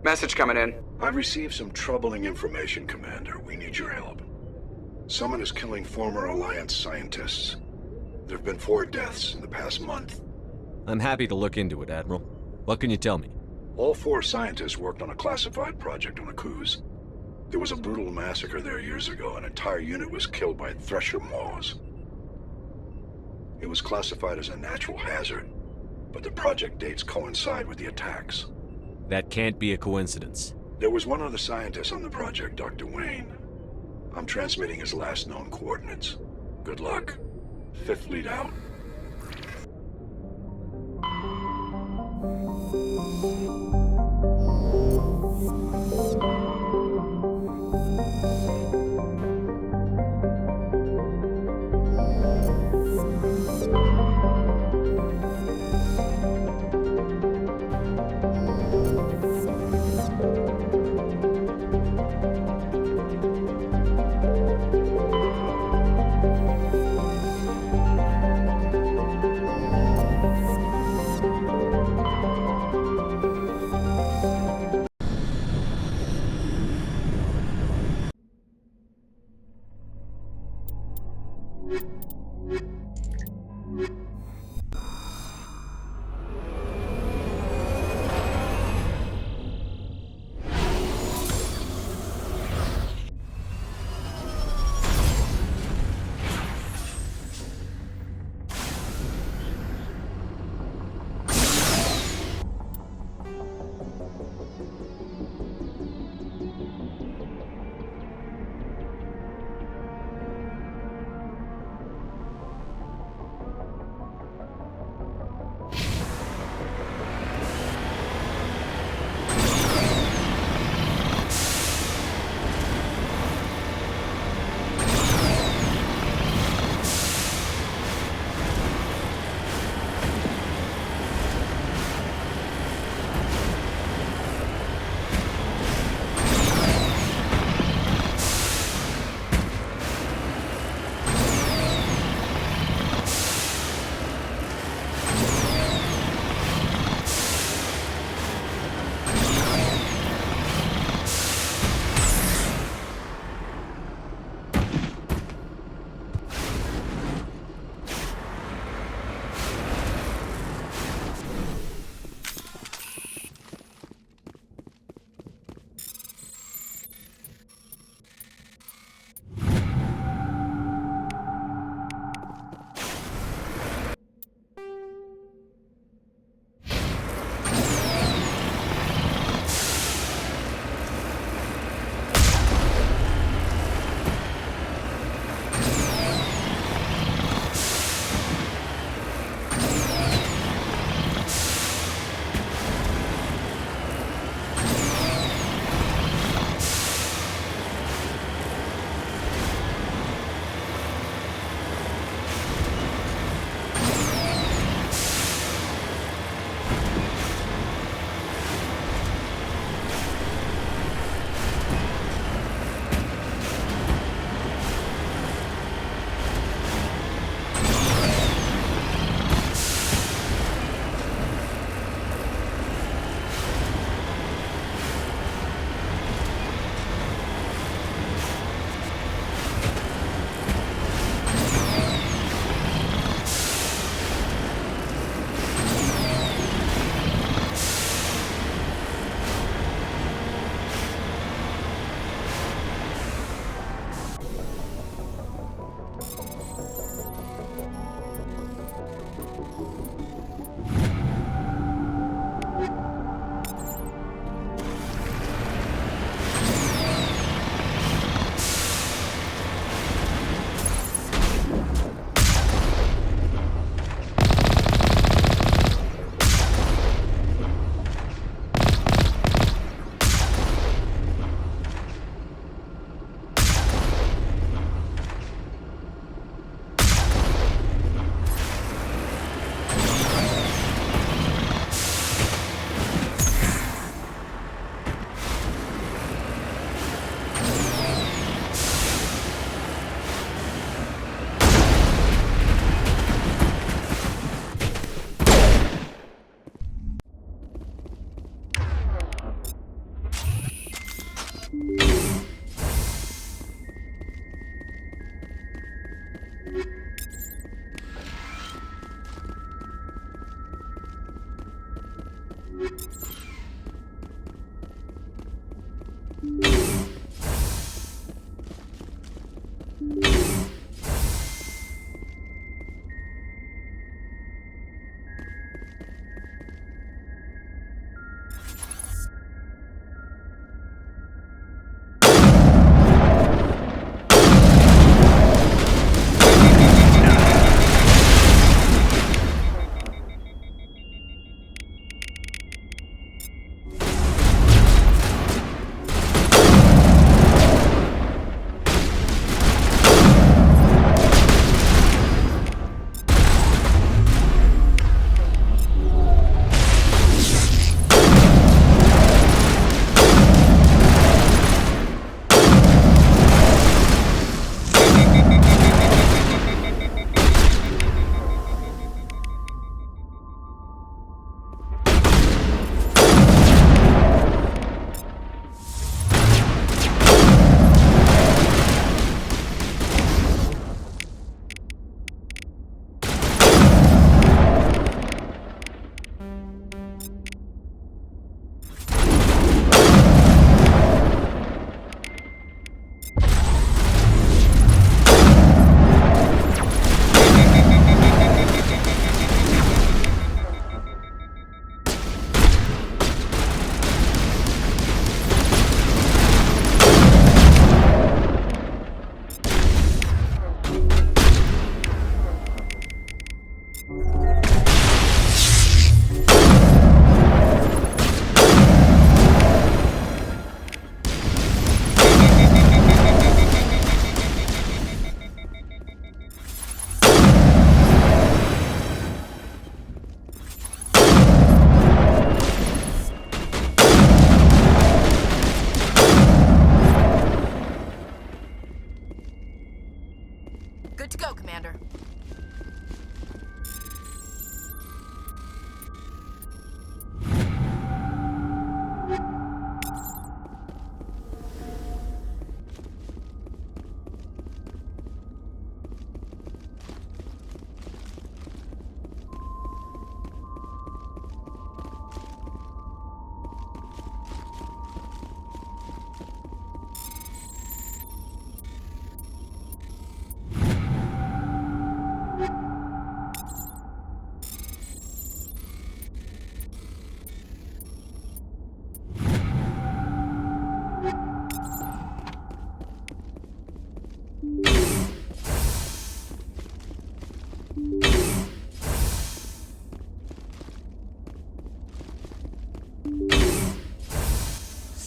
Message coming in. I've received some troubling information, Commander. We need your help. Someone is killing former Alliance scientists. There have been 4 deaths in the past month. I'm happy to look into it, Admiral. What can you tell me? All 4 scientists worked on a classified project on Akuz. There was a brutal massacre there years ago. An entire unit was killed by thresher maws. It was classified as a natural hazard, but the project dates coincide with the attacks. That can't be a coincidence. There was one other scientist on the project, Dr. Wayne. I'm transmitting his last known coordinates. Good luck. Fifth Fleet out.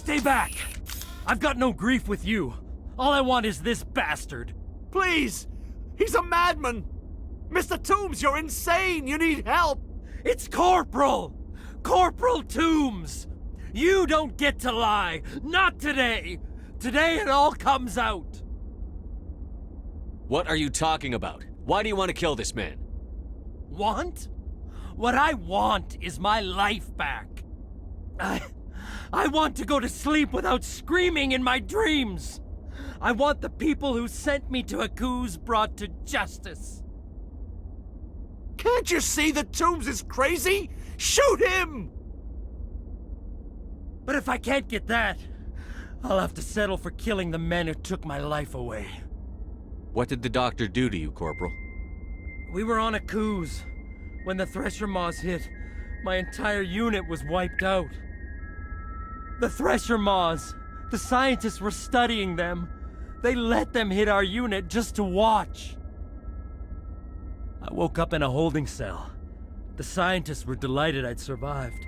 Stay back! I've got no grief with you. All I want is this bastard. Please! He's a madman! Mr. Toombs, you're insane! You need help! It's Corporal! Corporal Toombs! You don't get to lie! Not today! Today it all comes out! What are you talking about? Why do you want to kill this man? Want? What I want is my life back. I want to go to sleep without screaming in my dreams. I want the people who sent me to Akuz brought to justice. Can't you see that Toombs is crazy? Shoot him! But if I can't get that, I'll have to settle for killing the men who took my life away. What did the doctor do to you, Corporal? We were on Akuz. When the Thresher Maws hit, my entire unit was wiped out. The Thresher Maws, the scientists were studying them. They let them hit our unit just to watch. I woke up in a holding cell. The scientists were delighted I'd survived.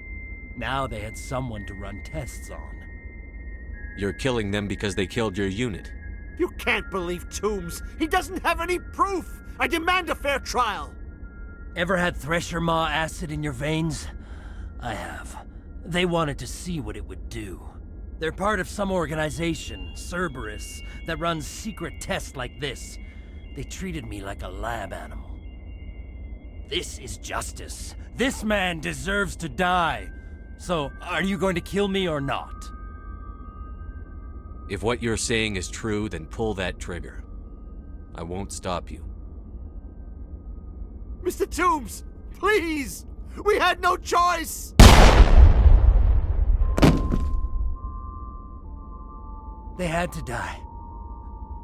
Now they had someone to run tests on. You're killing them because they killed your unit. You can't believe Toombs. He doesn't have any proof. I demand a fair trial. Ever had Thresher Maw acid in your veins? I have. They wanted to see what it would do. They're part of some organization, Cerberus, that runs secret tests like this. They treated me like a lab animal. This is justice. This man deserves to die. So, are you going to kill me or not? If what you're saying is true, then pull that trigger. I won't stop you. Mr. Toombs, please! We had no choice! They had to die.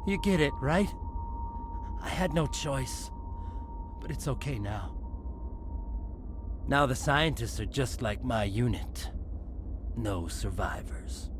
You get it, right? I had no choice. But it's okay now. Now the scientists are just like my unit. No survivors.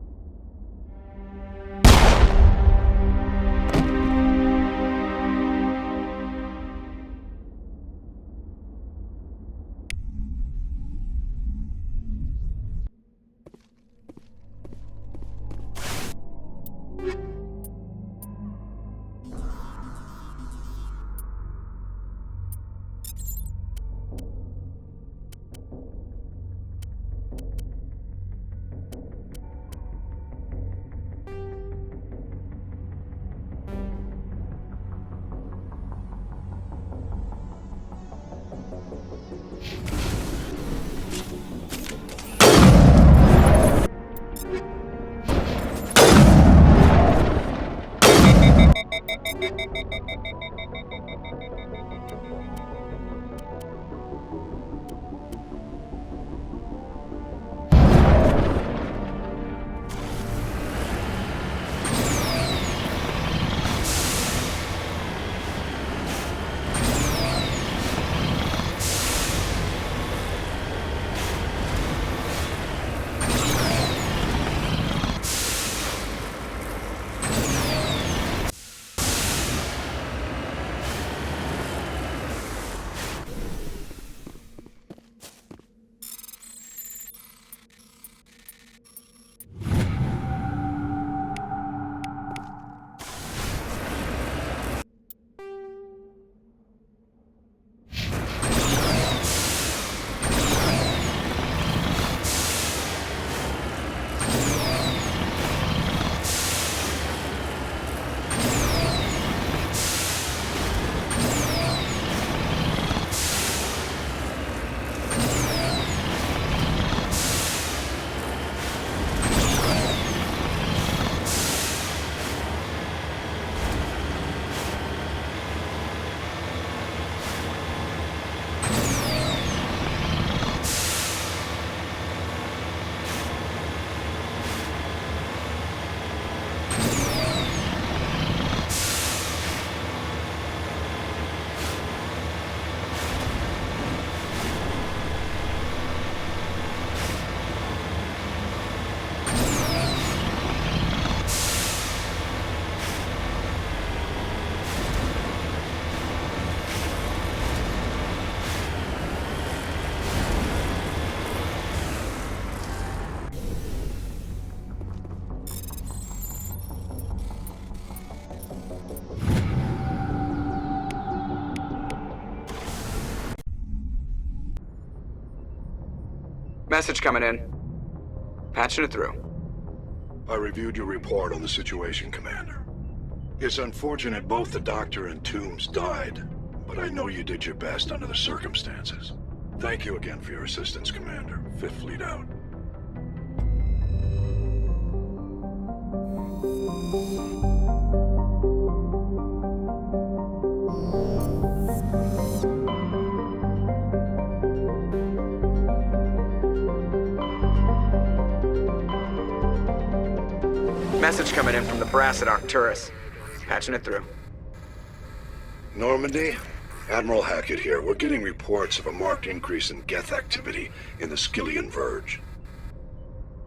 Message coming in. Patching it through. I reviewed your report on the situation, Commander. It's unfortunate both the Doctor and Toombs died, but I know you did your best under the circumstances. Thank you again for your assistance, Commander. Fifth Fleet out. Message coming in from the brass at Arcturus. Patching it through. Normandy? Admiral Hackett here. We're getting reports of a marked increase in Geth activity in the Skyllian Verge.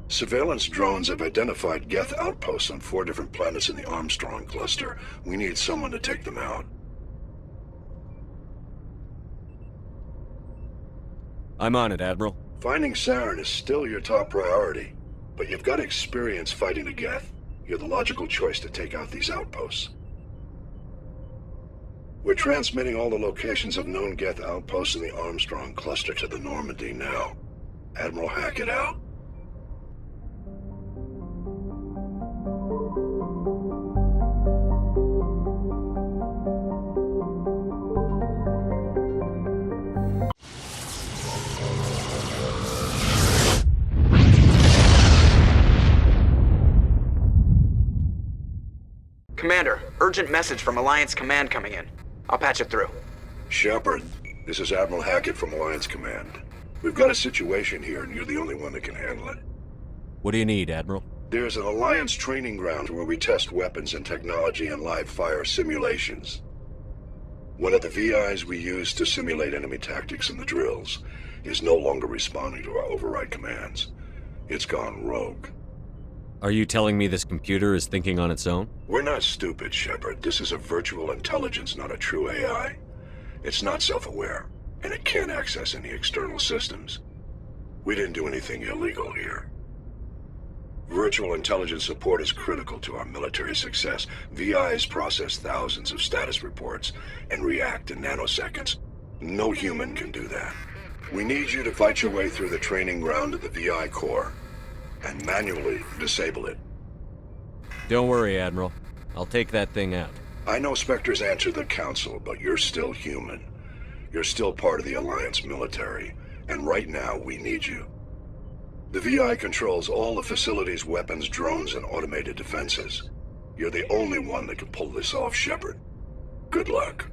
Surveillance drones have identified Geth outposts on 4 different planets in the Armstrong cluster. We need someone to take them out. I'm on it, Admiral. Finding Saren is still your top priority, but you've got experience fighting the Geth. You're the logical choice to take out these outposts. We're transmitting all the locations of known Geth outposts in the Armstrong cluster to the Normandy now. Admiral Hackett out. Commander, urgent message from Alliance Command coming in. I'll patch it through. Shepard, this is Admiral Hackett from Alliance Command. We've got a situation here, and you're the only one that can handle it. What do you need, Admiral? There's an Alliance training ground where we test weapons and technology in live fire simulations. One of the VIs we use to simulate enemy tactics in the drills is no longer responding to our override commands. It's gone rogue. Are you telling me this computer is thinking on its own? We're not stupid, Shepard. This is a virtual intelligence, not a true AI. It's not self-aware, and it can't access any external systems. We didn't do anything illegal here. Virtual intelligence support is critical to our military success. VIs process thousands of status reports and react in nanoseconds. No human can do that. We need you to fight your way through the training ground of the VI core and manually disable it. Don't worry, Admiral. I'll take that thing out. I know Spectres answer the Council, but you're still human. You're still part of the Alliance military, and right now we need you. The VI controls all the facility's weapons, drones, and automated defenses. You're the only one that can pull this off, Shepard. Good luck.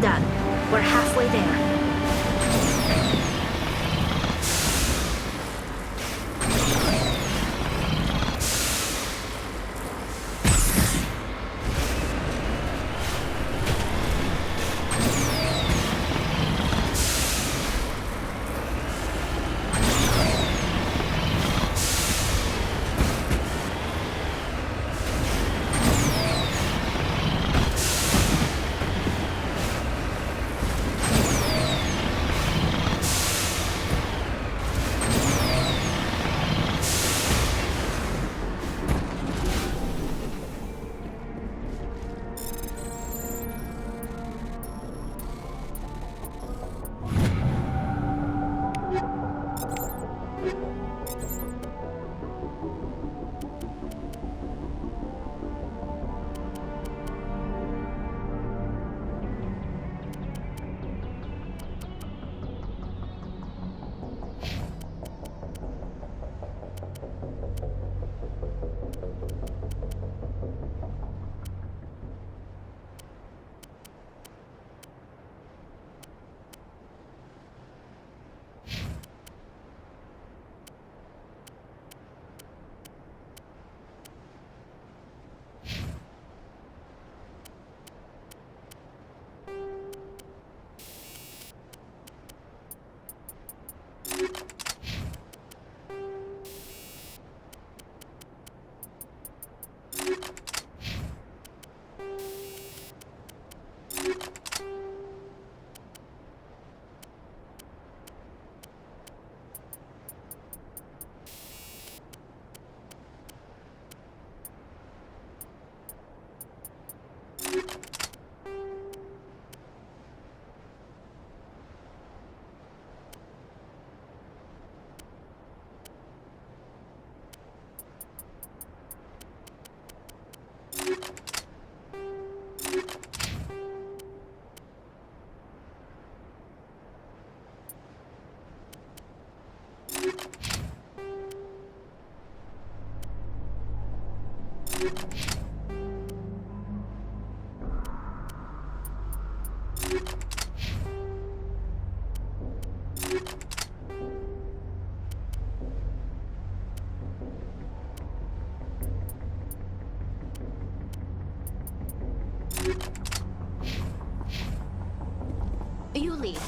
Done. We're halfway there. You leave.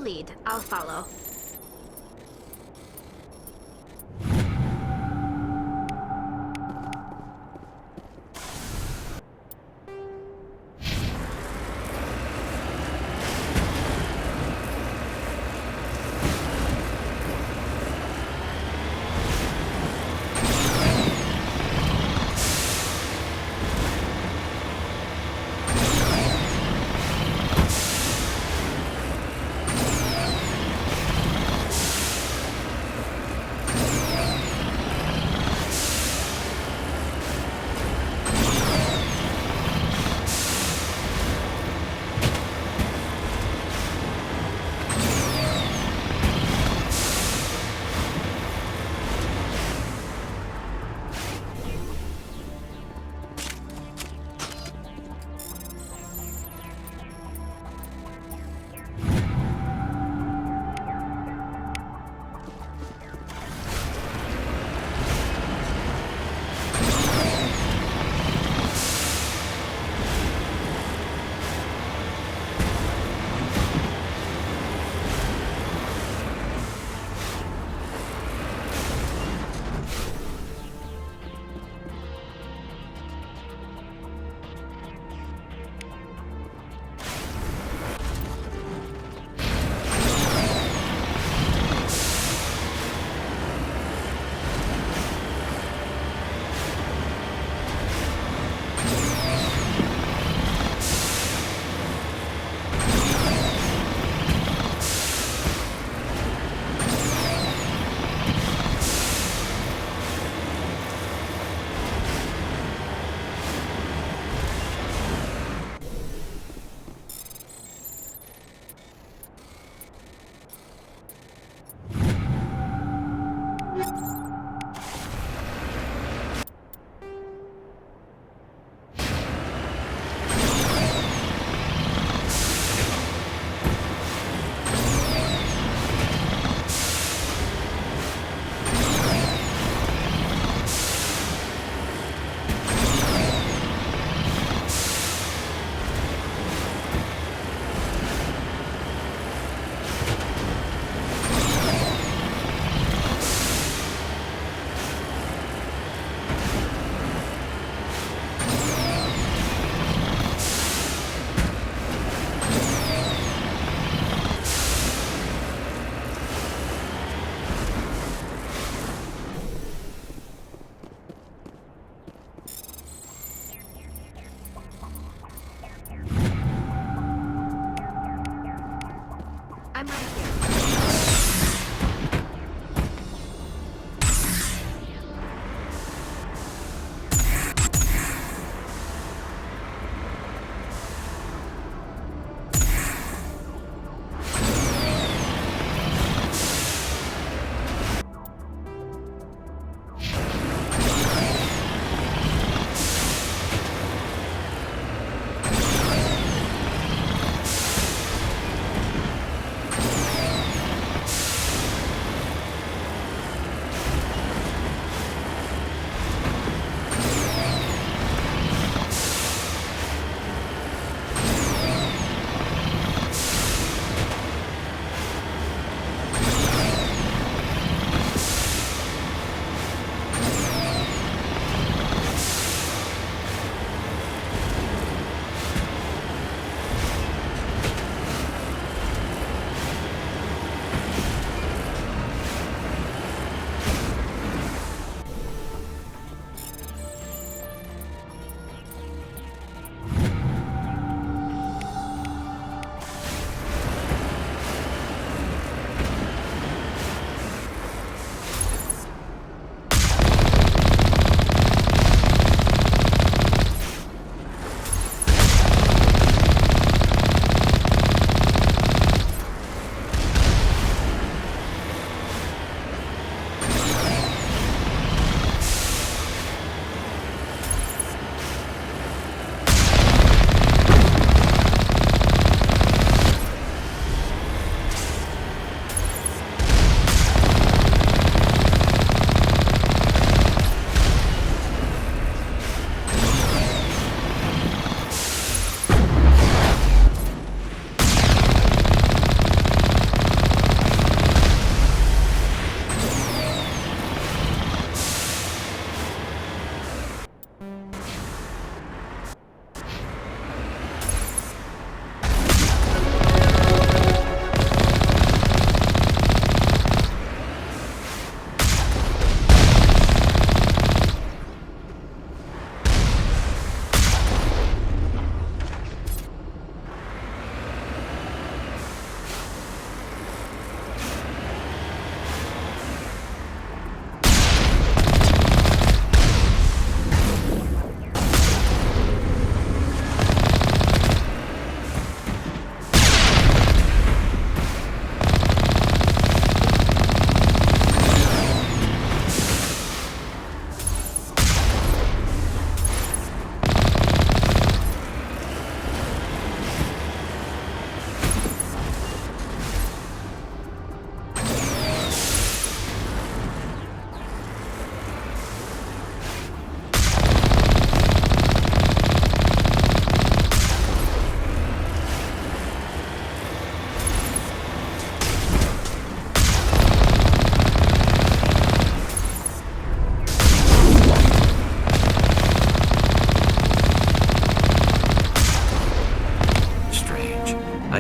lead. I'll follow.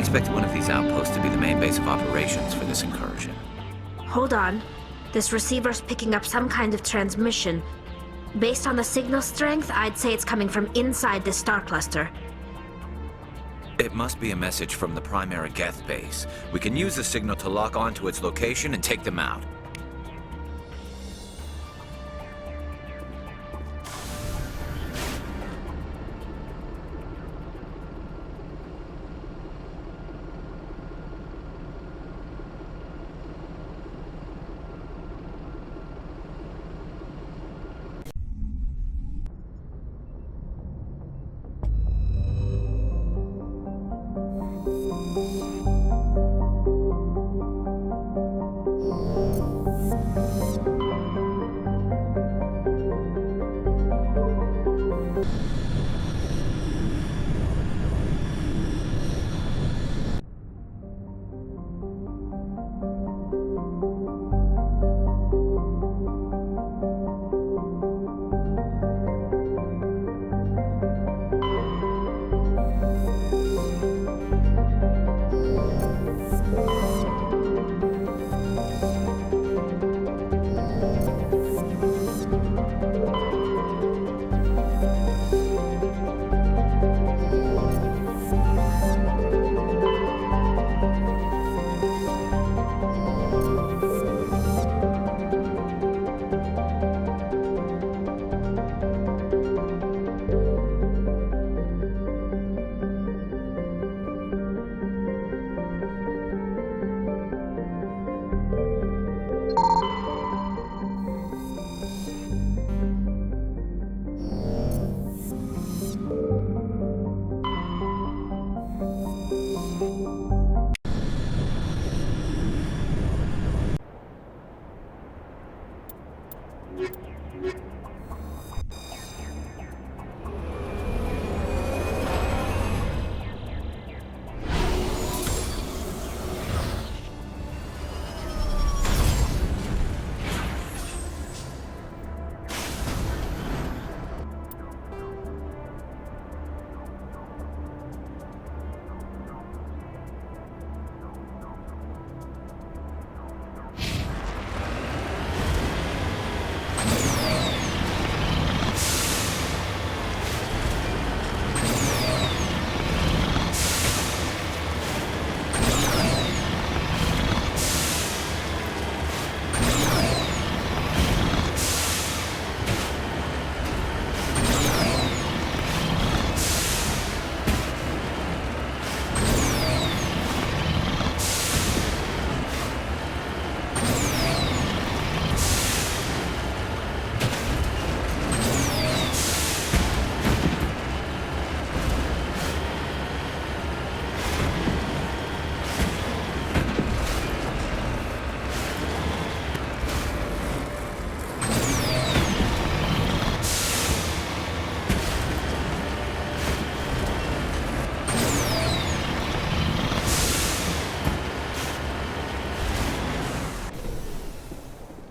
expect one of these outposts to be the main base of operations for this incursion. Hold on. This receiver's picking up some kind of transmission. Based on the signal strength, I'd say it's coming from inside the star cluster. It must be a message from the primary Geth base. We can use the signal to lock onto its location and take them out.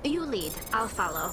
You lead. I'll follow.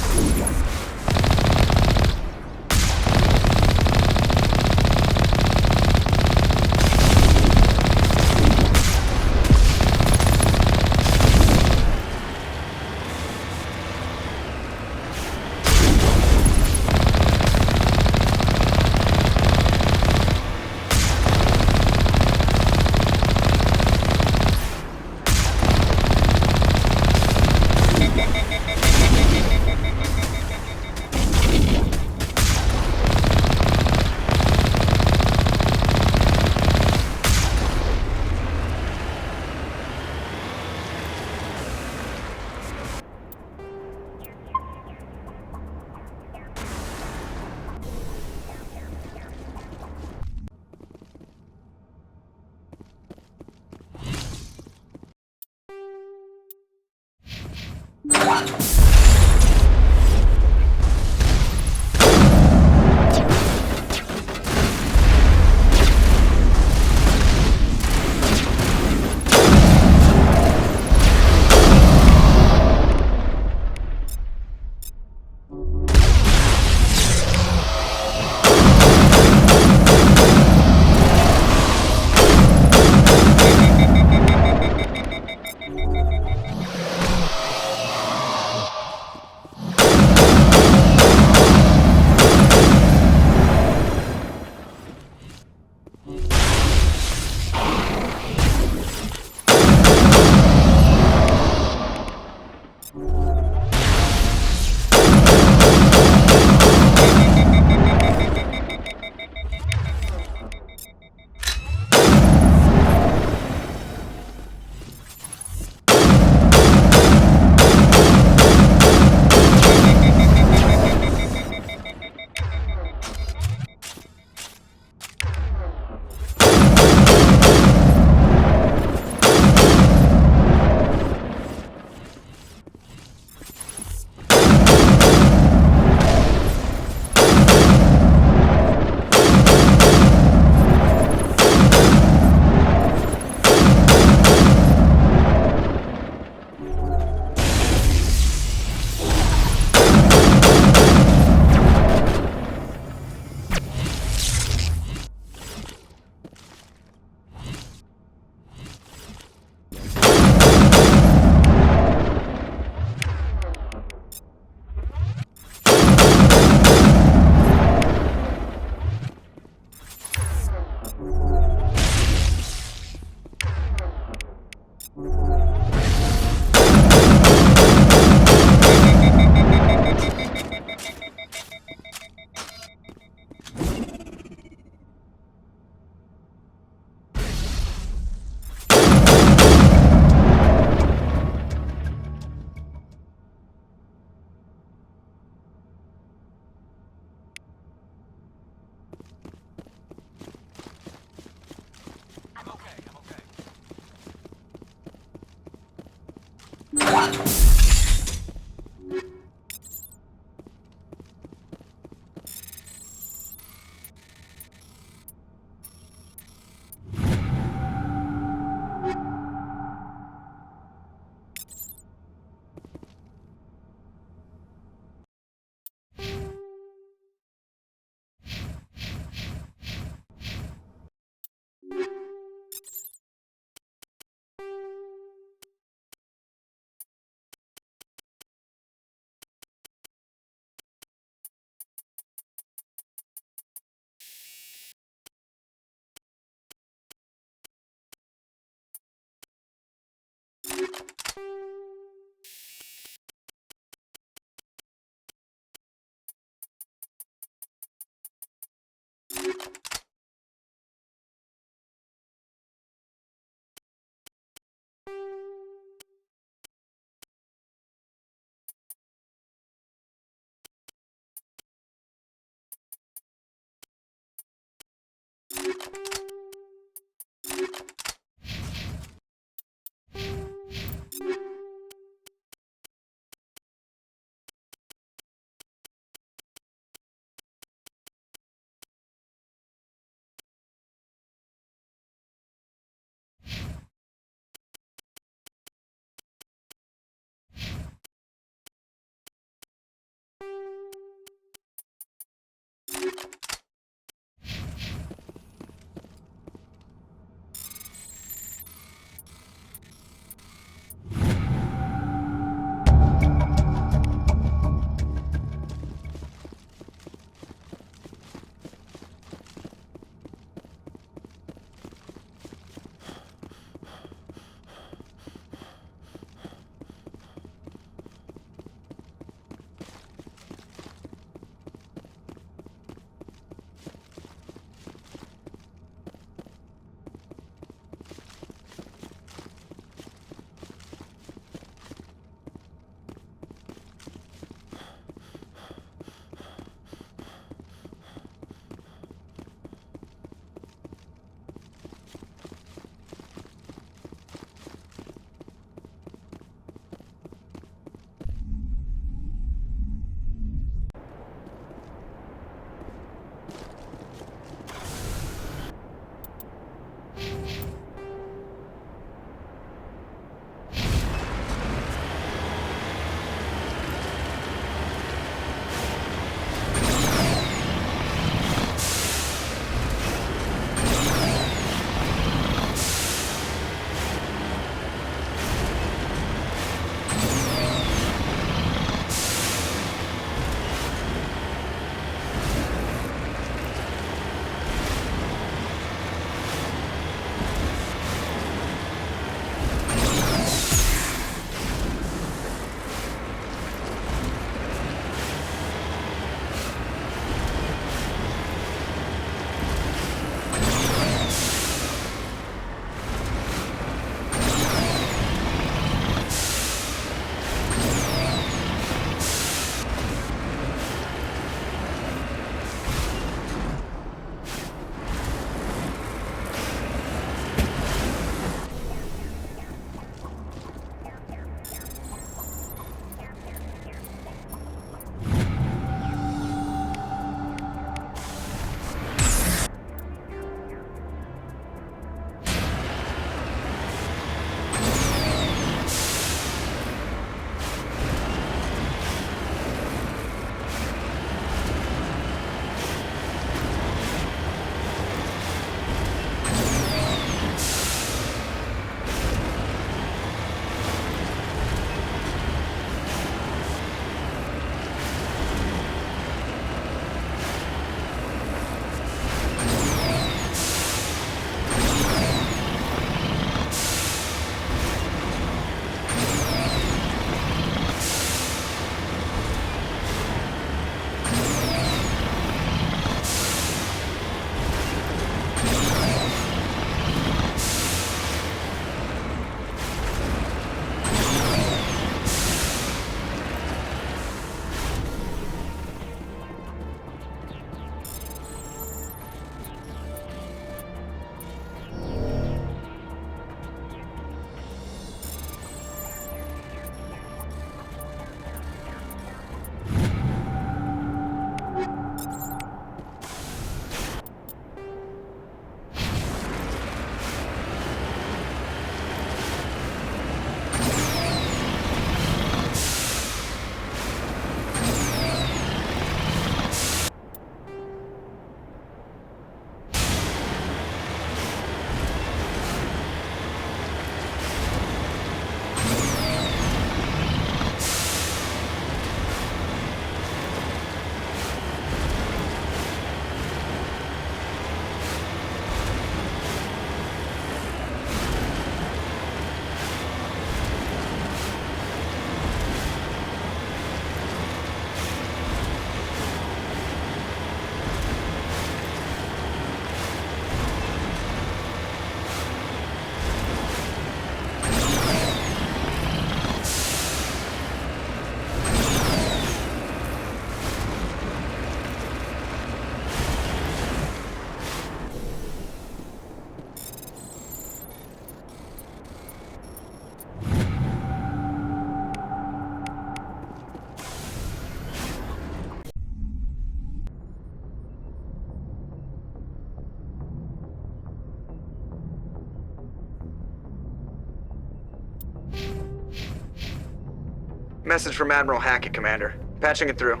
Message from Admiral Hackett, Commander. Patching it through.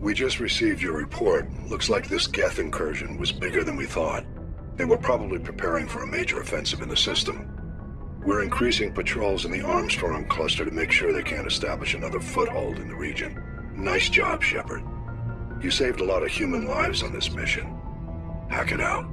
We just received your report. Looks like this Geth incursion was bigger than we thought. They were probably preparing for a major offensive in the system. We're increasing patrols in the Armstrong cluster to make sure they can't establish another foothold in the region. Nice job, Shepard. You saved a lot of human lives on this mission. Hackett out.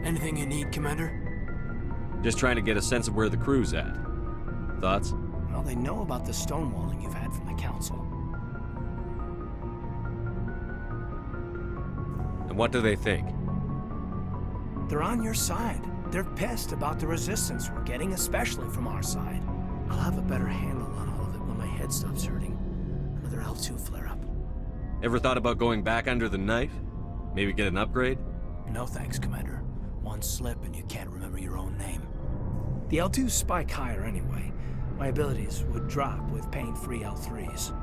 Anything you need, Commander? Just trying to get a sense of where the crew's at. Thoughts? Well, they know about the stonewalling you've had from the Council. And what do they think? They're on your side. They're pissed about the resistance we're getting, especially from our side. I'll have a better handle on all of it when my head stops hurting. Another L2 flare-up. Ever thought about going back under the knife? Maybe get an upgrade? No thanks, Commander. One slip and you can't remember your own name. The L2s spike higher anyway. My abilities would drop with pain-free L3s.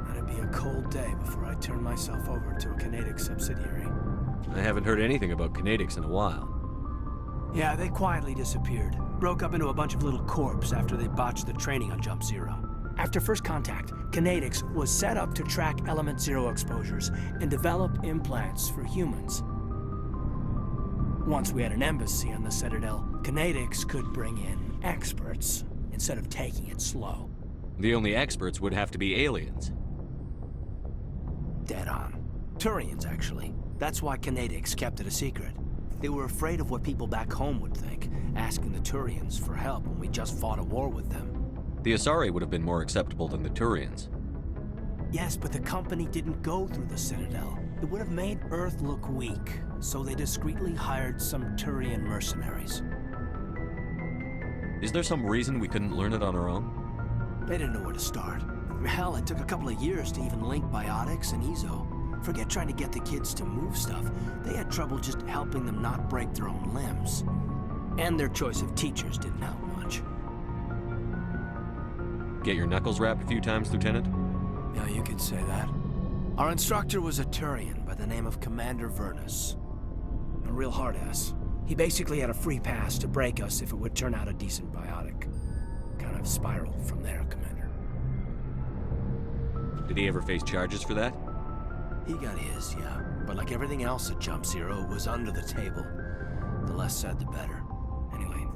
That'd be a cold day before I turn myself over to a Canadic subsidiary. I haven't heard anything about Canadics in a while. Yeah, they quietly disappeared. Broke up into a bunch of little corps after they botched the training on Jump Zero. After first contact, Canadics was set up to track Element Zero exposures and develop implants for humans. Once we had an embassy on the Citadel, Canadics could bring in experts instead of taking it slow. The only experts would have to be aliens. Dead on. Turians, actually. That's why Canadics kept it a secret. They were afraid of what people back home would think, asking the Turians for help when we just fought a war with them. The Asari would have been more acceptable than the Turians. Yes, but the company didn't go through the Citadel. It would have made Earth look weak, so they discreetly hired some Turian mercenaries. Is there some reason we couldn't learn it on our own? They didn't know where to start. Hell, it took a couple of years to even link biotics and Ezo. Forget trying to get the kids to move stuff. They had trouble just helping them not break their own limbs. And their choice of teachers didn't help much. Get your knuckles rapped a few times, Lieutenant? Yeah, you could say that. Our instructor was a Turian by the name of Commander Vernus. A real hard-ass. He basically had a free pass to break us if it would turn out a decent biotic. Kind of spiraled from there, Commander. Did he ever face charges for that? He got his, yeah. But like everything else at Jump Zero, it was under the table. The less said, the better. Anyway,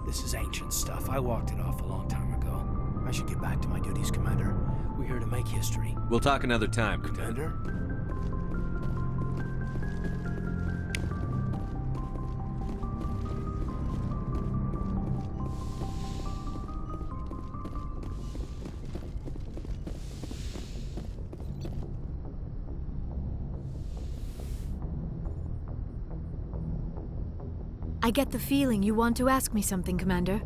this is ancient stuff. I walked it off a long time ago. I should get back to my duties, Commander. We're here to make history. We'll talk another time, Commander? I get the feeling you want to ask me something, Commander.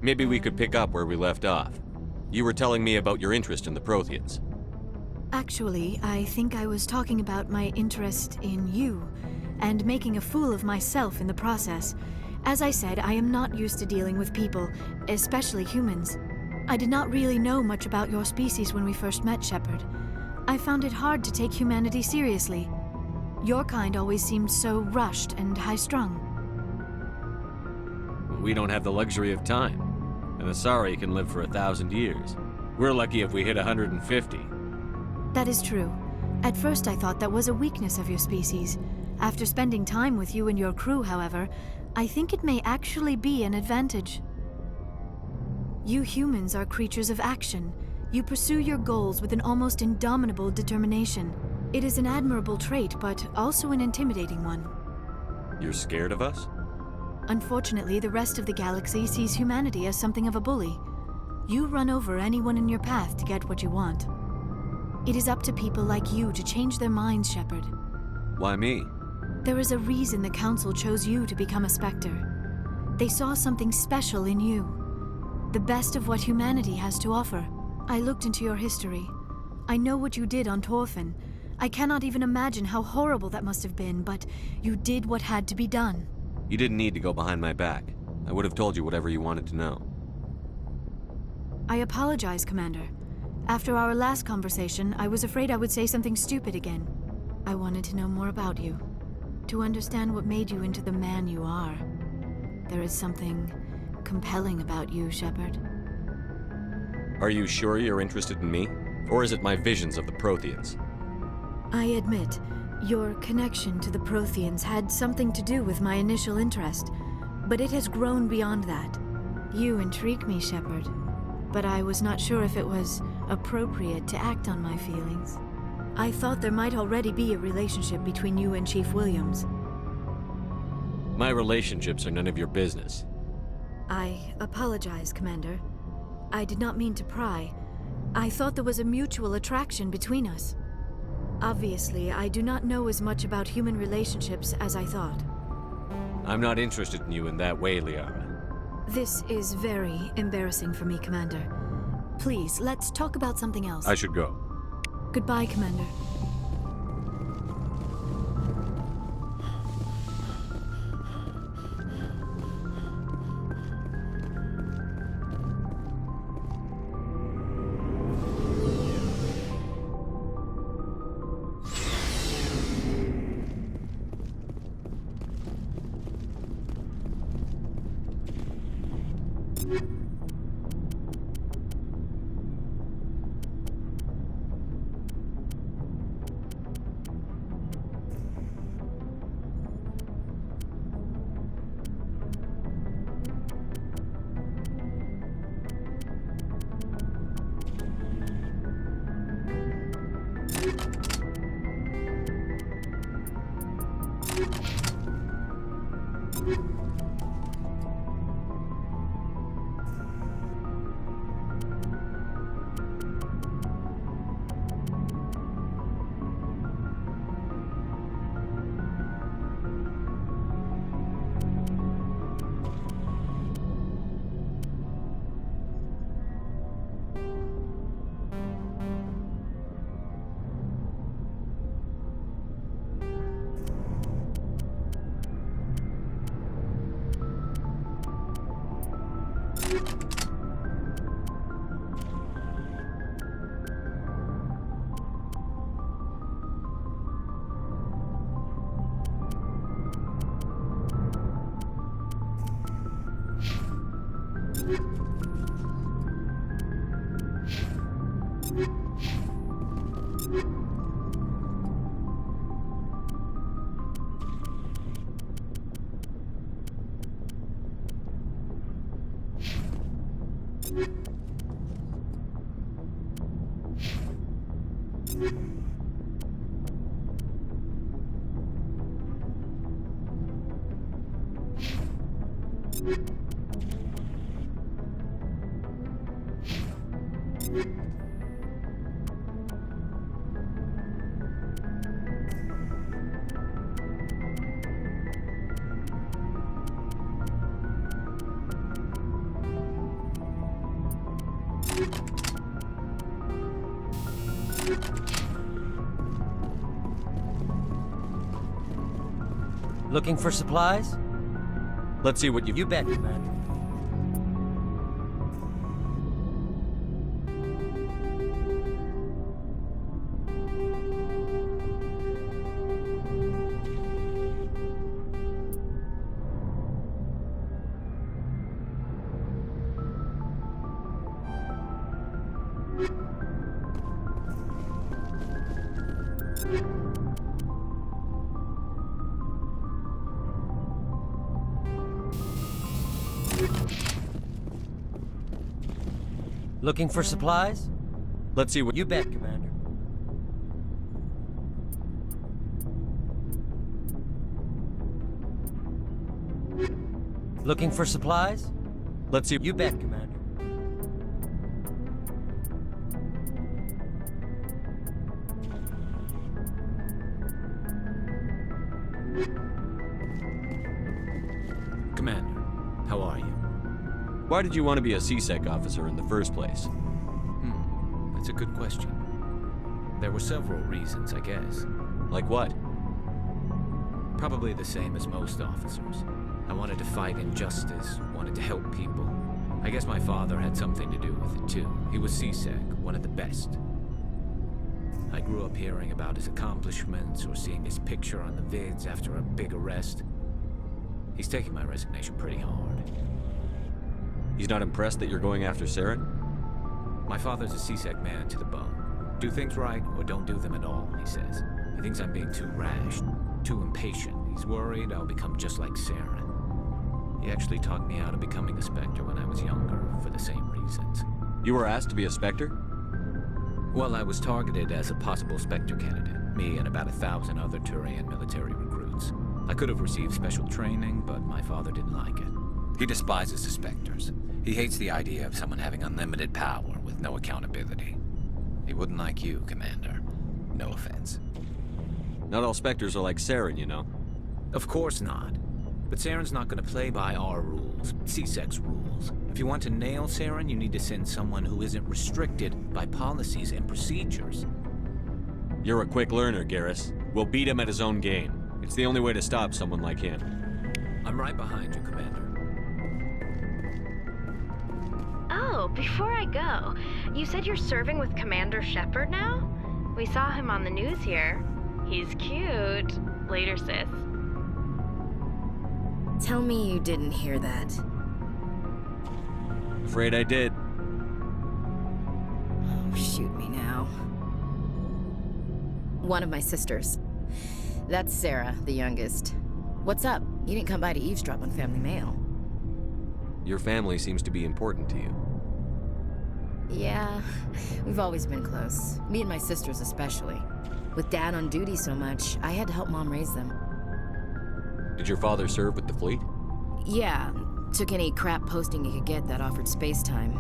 Maybe we could pick up where we left off. You were telling me about your interest in the Protheans. Actually, I think I was talking about my interest in you, and making a fool of myself in the process. As I said, I am not used to dealing with people, especially humans. I did not really know much about your species when we first met, Shepard. I found it hard to take humanity seriously. Your kind always seemed so rushed and high-strung. We don't have the luxury of time. An Asari can live for 1,000 years. We're lucky if we hit 150. That is true. At first I thought that was a weakness of your species. After spending time with you and your crew, however, I think it may actually be an advantage. You humans are creatures of action. You pursue your goals with an almost indomitable determination. It is an admirable trait, but also an intimidating one. You're scared of us? Unfortunately, the rest of the galaxy sees humanity as something of a bully. You run over anyone in your path to get what you want. It is up to people like you to change their minds, Shepard. Why me? There is a reason the Council chose you to become a Spectre. They saw something special in you. The best of what humanity has to offer. I looked into your history. I know what you did on Torfin. I cannot even imagine how horrible that must have been, but you did what had to be done. You didn't need to go behind my back. I would have told you whatever you wanted to know. I apologize, Commander. After our last conversation, I was afraid I would say something stupid again. I wanted to know more about you. To understand what made you into the man you are. There is something compelling about you, Shepard. Are you sure you're interested in me? Or is it my visions of the Protheans? I admit, your connection to the Protheans had something to do with my initial interest, but it has grown beyond that. You intrigue me, Shepard, but I was not sure if it was appropriate to act on my feelings. I thought there might already be a relationship between you and Chief Williams. My relationships are none of your business. I apologize, Commander. I did not mean to pry. I thought there was a mutual attraction between us. Obviously, I do not know as much about human relationships as I thought. I'm not interested in you in that way, Liara. This is very embarrassing for me, Commander. Please, let's talk about something else. I should go. Goodbye, Commander. Looking for supplies? Let's see what you... You bet, Commander. Looking for supplies? Let's see what... You bet, Commander. Looking for supplies? Let's see... You bet, Commander. Commander, how are you? Why did you want to be a CSEC officer in the first place? That's a good question. There were several reasons, I guess. Like what? Probably the same as most officers. I wanted to fight injustice, wanted to help people. I guess my father had something to do with it too. He was CSEC, one of the best. I grew up hearing about his accomplishments or seeing his picture on the vids after a big arrest. He's taking my resignation pretty hard. He's not impressed that you're going after Saren? My father's a CSEC man to the bone. Do things right or don't do them at all, he says. He thinks I'm being too rash, too impatient. He's worried I'll become just like Saren. He actually talked me out of becoming a Spectre when I was younger for the same reasons. You were asked to be a Spectre? Well, I was targeted as a possible Spectre candidate. Me and about 1,000 other Turian military recruits. I could have received special training, but my father didn't like it. He despises the Spectres. He hates the idea of someone having unlimited power with no accountability. He wouldn't like you, Commander. No offense. Not all Spectres are like Saren, you know. Of course not. But Saren's not going to play by our rules, CSEC's rules. If you want to nail Saren, you need to send someone who isn't restricted by policies and procedures. You're a quick learner, Garrus. We'll beat him at his own game. It's the only way to stop someone like him. I'm right behind you, Commander. Oh, before I go, you said you're serving with Commander Shepard now? We saw him on the news here. He's cute. Later, sis. Tell me you didn't hear that. Afraid I did. Oh, shoot me now. One of my sisters. That's Sarah, the youngest. What's up? You didn't come by to eavesdrop on Family Mail. Your family seems to be important to you. Yeah, we've always been close. Me and my sisters especially. With Dad on duty so much, I had to help Mom raise them. Did your father serve with the fleet? Yeah, took any crap posting he could get that offered space time.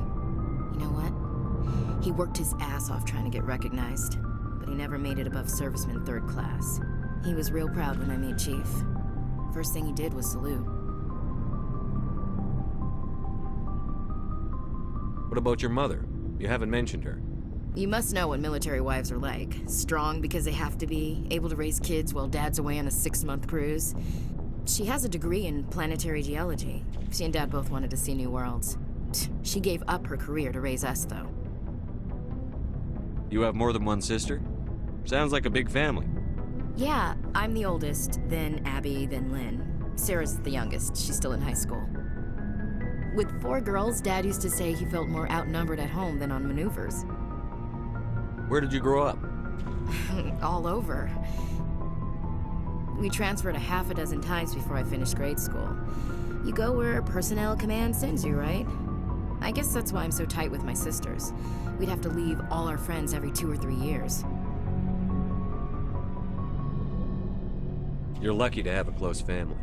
You know what? He worked his ass off trying to get recognized, but he never made it above serviceman 3rd class. He was real proud when I made chief. First thing he did was salute. What about your mother? You haven't mentioned her. You must know what military wives are like. Strong because they have to be, able to raise kids while Dad's away on a 6-month cruise. She has a degree in planetary geology. She and Dad both wanted to see new worlds. She gave up her career to raise us, though. You have more than one sister? Sounds like a big family. Yeah, I'm the oldest, then Abby, then Lynn. Sarah's the youngest. She's still in high school. With 4 girls, Dad used to say he felt more outnumbered at home than on maneuvers. Where did you grow up? All over. We transferred a half a dozen times before I finished grade school. You go where personnel command sends you, right? I guess that's why I'm so tight with my sisters. We'd have to leave all our friends every 2 or 3 years. You're lucky to have a close family.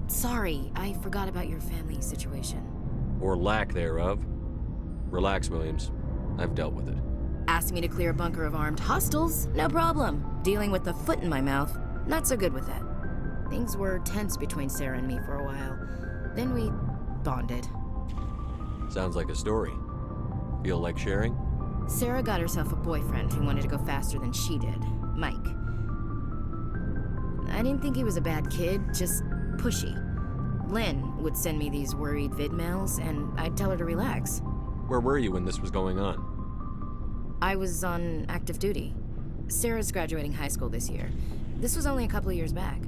Sorry, I forgot about your family situation. Or lack thereof. Relax, Williams. I've dealt with it. Asked me to clear a bunker of armed hostiles? No problem. Dealing with the foot in my mouth? Not so good with that. Things were tense between Sarah and me for a while. Then we bonded. Sounds like a story. Feel like sharing? Sarah got herself a boyfriend who wanted to go faster than she did, Mike. I didn't think he was a bad kid, just pushy. Lynn would send me these worried vid mails, and I'd tell her to relax. Where were you when this was going on? I was on active duty. Sarah's graduating high school this year. This was only a couple of years back.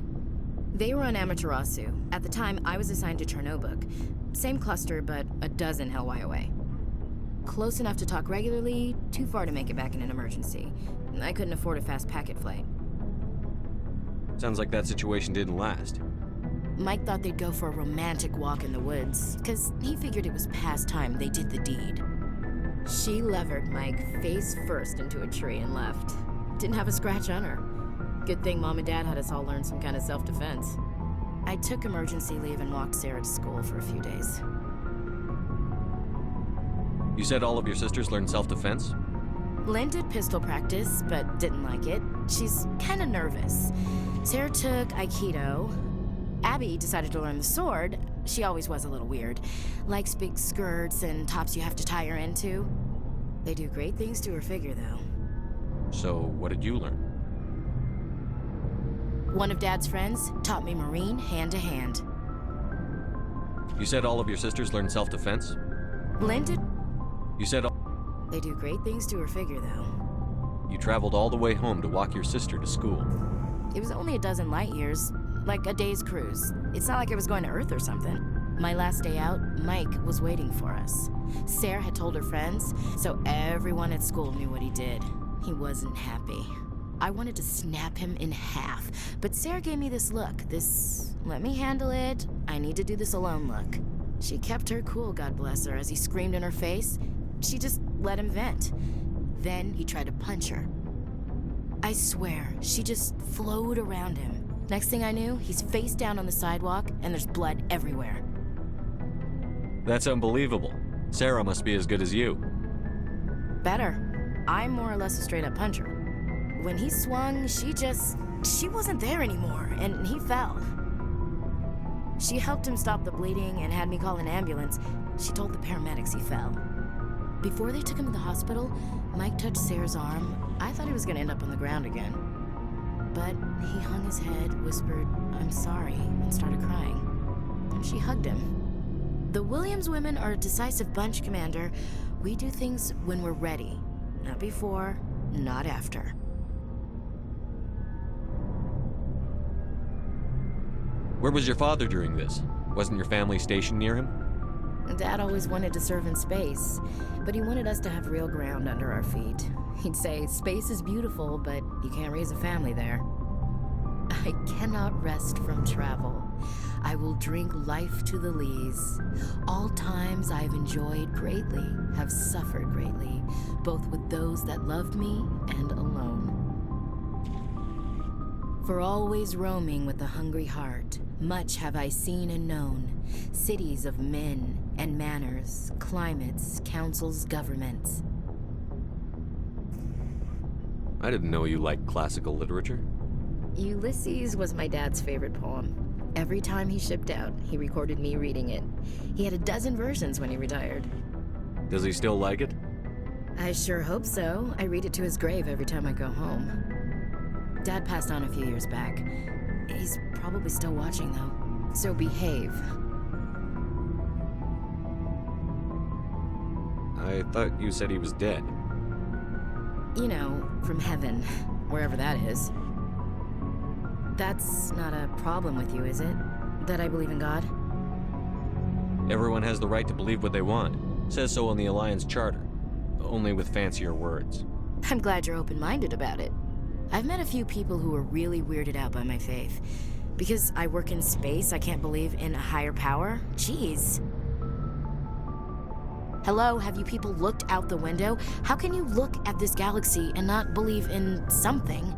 They were on Amaterasu. At the time, I was assigned to Chernobog. Same cluster, but a dozen LY away. Close enough to talk regularly, too far to make it back in an emergency. I couldn't afford a fast packet flight. Sounds like that situation didn't last. Mike thought they'd go for a romantic walk in the woods, because he figured it was past time they did the deed. She levered Mike face first into a tree and left. Didn't have a scratch on her. Good thing Mom and Dad had us all learn some kind of self-defense. I took emergency leave and walked Sarah to school for a few days. You said all of your sisters learned self-defense? Lynn did pistol practice, but didn't like it. She's kind of nervous. Sarah took Aikido. Abby decided to learn the sword. She always was a little weird. Likes big skirts and tops you have to tie her into. They do great things to her figure, though. So, what did you learn? One of Dad's friends taught me Marine hand to hand. You said all of your sisters learned self-defense? Lynn did. You said They do great things to her figure, though. You traveled all the way home to walk your sister to school. It was only a dozen light years, like a day's cruise. It's not like I was going to Earth or something. My last day out, Mike was waiting for us. Sarah had told her friends, so everyone at school knew what he did. He wasn't happy. I wanted to snap him in half, but Sarah gave me this look, this let me handle it, I need to do this alone look. She kept her cool, God bless her, as he screamed in her face. She just let him vent. Then he tried to punch her. I swear, she just flowed around him. Next thing I knew, he's face down on the sidewalk, and there's blood everywhere. That's unbelievable. Sarah must be as good as you. Better. I'm more or less a straight-up puncher. When he swung, she wasn't there anymore, and he fell. She helped him stop the bleeding and had me call an ambulance. She told the paramedics he fell. Before they took him to the hospital, Mike touched Sarah's arm. I thought he was gonna end up on the ground again. But he hung his head, whispered, "I'm sorry," and started crying. And she hugged him. The Williams women are a decisive bunch, Commander. We do things when we're ready. Not before, not after. Where was your father during this? Wasn't your family stationed near him? Dad always wanted to serve in space, but he wanted us to have real ground under our feet. He'd say, space is beautiful, but you can't raise a family there. I cannot rest from travel. I will drink life to the lees. All times I have enjoyed greatly, have suffered greatly, both with those that loved me and alone. For always roaming with a hungry heart, much have I seen and known, cities of men and manners, climates, councils, governments. I didn't know you liked classical literature. Ulysses was my dad's favorite poem. Every time he shipped out, he recorded me reading it. He had a dozen versions when he retired. Does he still like it? I sure hope so. I read it to his grave every time I go home. Dad passed on a few years back. He's probably still watching, though. So behave. I thought you said he was dead. You know, from heaven, wherever that is. That's not a problem with you, is it? That I believe in God? Everyone has the right to believe what they want. Says so on the Alliance Charter. Only with fancier words. I'm glad you're open-minded about it. I've met a few people who are really weirded out by my faith. Because I work in space, I can't believe in a higher power? Jeez. Hello, have you people looked out the window? How can you look at this galaxy and not believe in something?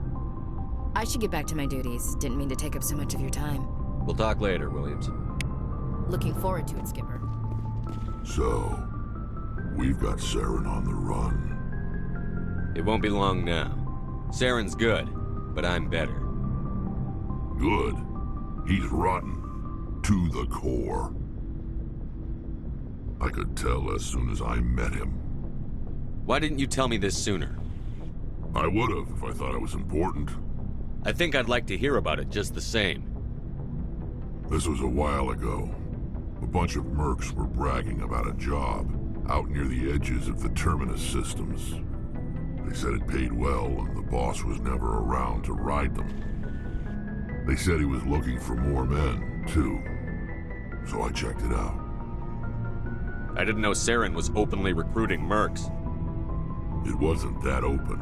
I should get back to my duties. Didn't mean to take up so much of your time. We'll talk later, Williams. Looking forward to it, Skipper. So, we've got Saren on the run. It won't be long now. Saren's good, but I'm better. Good? He's rotten. To the core. I could tell as soon as I met him. Why didn't you tell me this sooner? I would've if I thought it was important. I think I'd like to hear about it just the same. This was a while ago. A bunch of mercs were bragging about a job out near the edges of the Terminus systems. They said it paid well and the boss was never around to ride them. They said he was looking for more men, too. So I checked it out. I didn't know Saren was openly recruiting mercs. It wasn't that open,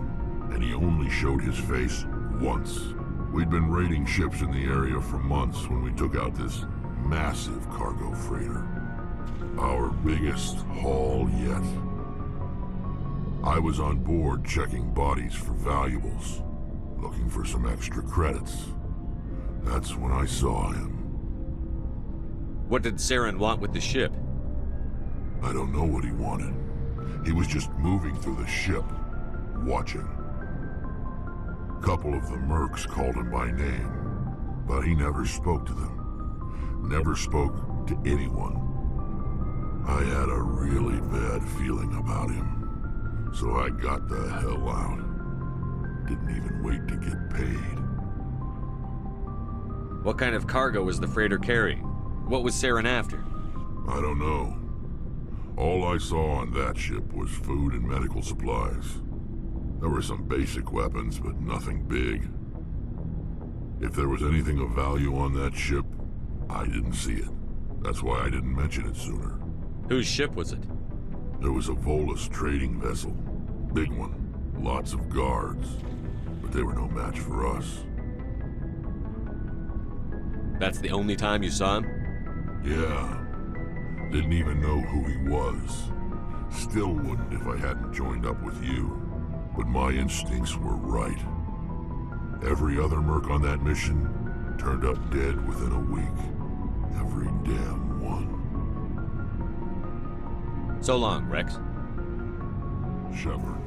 and he only showed his face once. We'd been raiding ships in the area for months when we took out this massive cargo freighter. Our biggest haul yet. I was on board checking bodies for valuables, looking for some extra credits. That's when I saw him. What did Saren want with the ship? I don't know what he wanted. He was just moving through the ship, watching. A couple of the mercs called him by name, but he never spoke to them. Never spoke to anyone. I had a really bad feeling about him, so I got the hell out. Didn't even wait to get paid. What kind of cargo was the freighter carrying? What was Saren after? I don't know. All I saw on that ship was food and medical supplies. There were some basic weapons, but nothing big. If there was anything of value on that ship, I didn't see it. That's why I didn't mention it sooner. Whose ship was it? There was a Volus trading vessel. Big one. Lots of guards. But they were no match for us. That's the only time you saw him? Yeah. Didn't even know who he was. Still wouldn't if I hadn't joined up with you. But my instincts were right. Every other merc on that mission turned up dead within a week. Every damn one. So long, Rex. Shepard.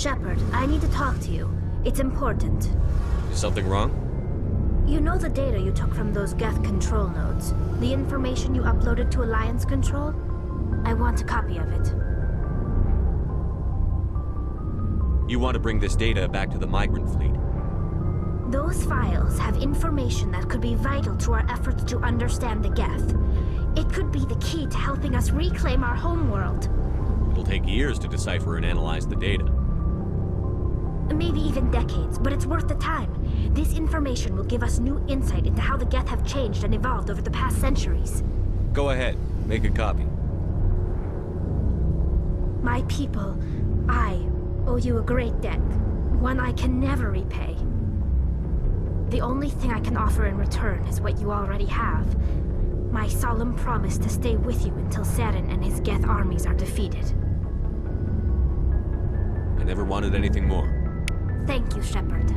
Shepard, I need to talk to you. It's important. Is something wrong? You know the data you took from those Geth control nodes? The information you uploaded to Alliance Control? I want a copy of it. You want to bring this data back to the migrant fleet? Those files have information that could be vital to our efforts to understand the Geth. It could be the key to helping us reclaim our homeworld. It'll take years to decipher and analyze the data. Maybe even decades, but it's worth the time. This information will give us new insight into how the Geth have changed and evolved over the past centuries. Go ahead, make a copy. My people, I owe you a great debt, one I can never repay. The only thing I can offer in return is what you already have. My solemn promise to stay with you until Saren and his Geth armies are defeated. I never wanted anything more. Thank you, Shepard.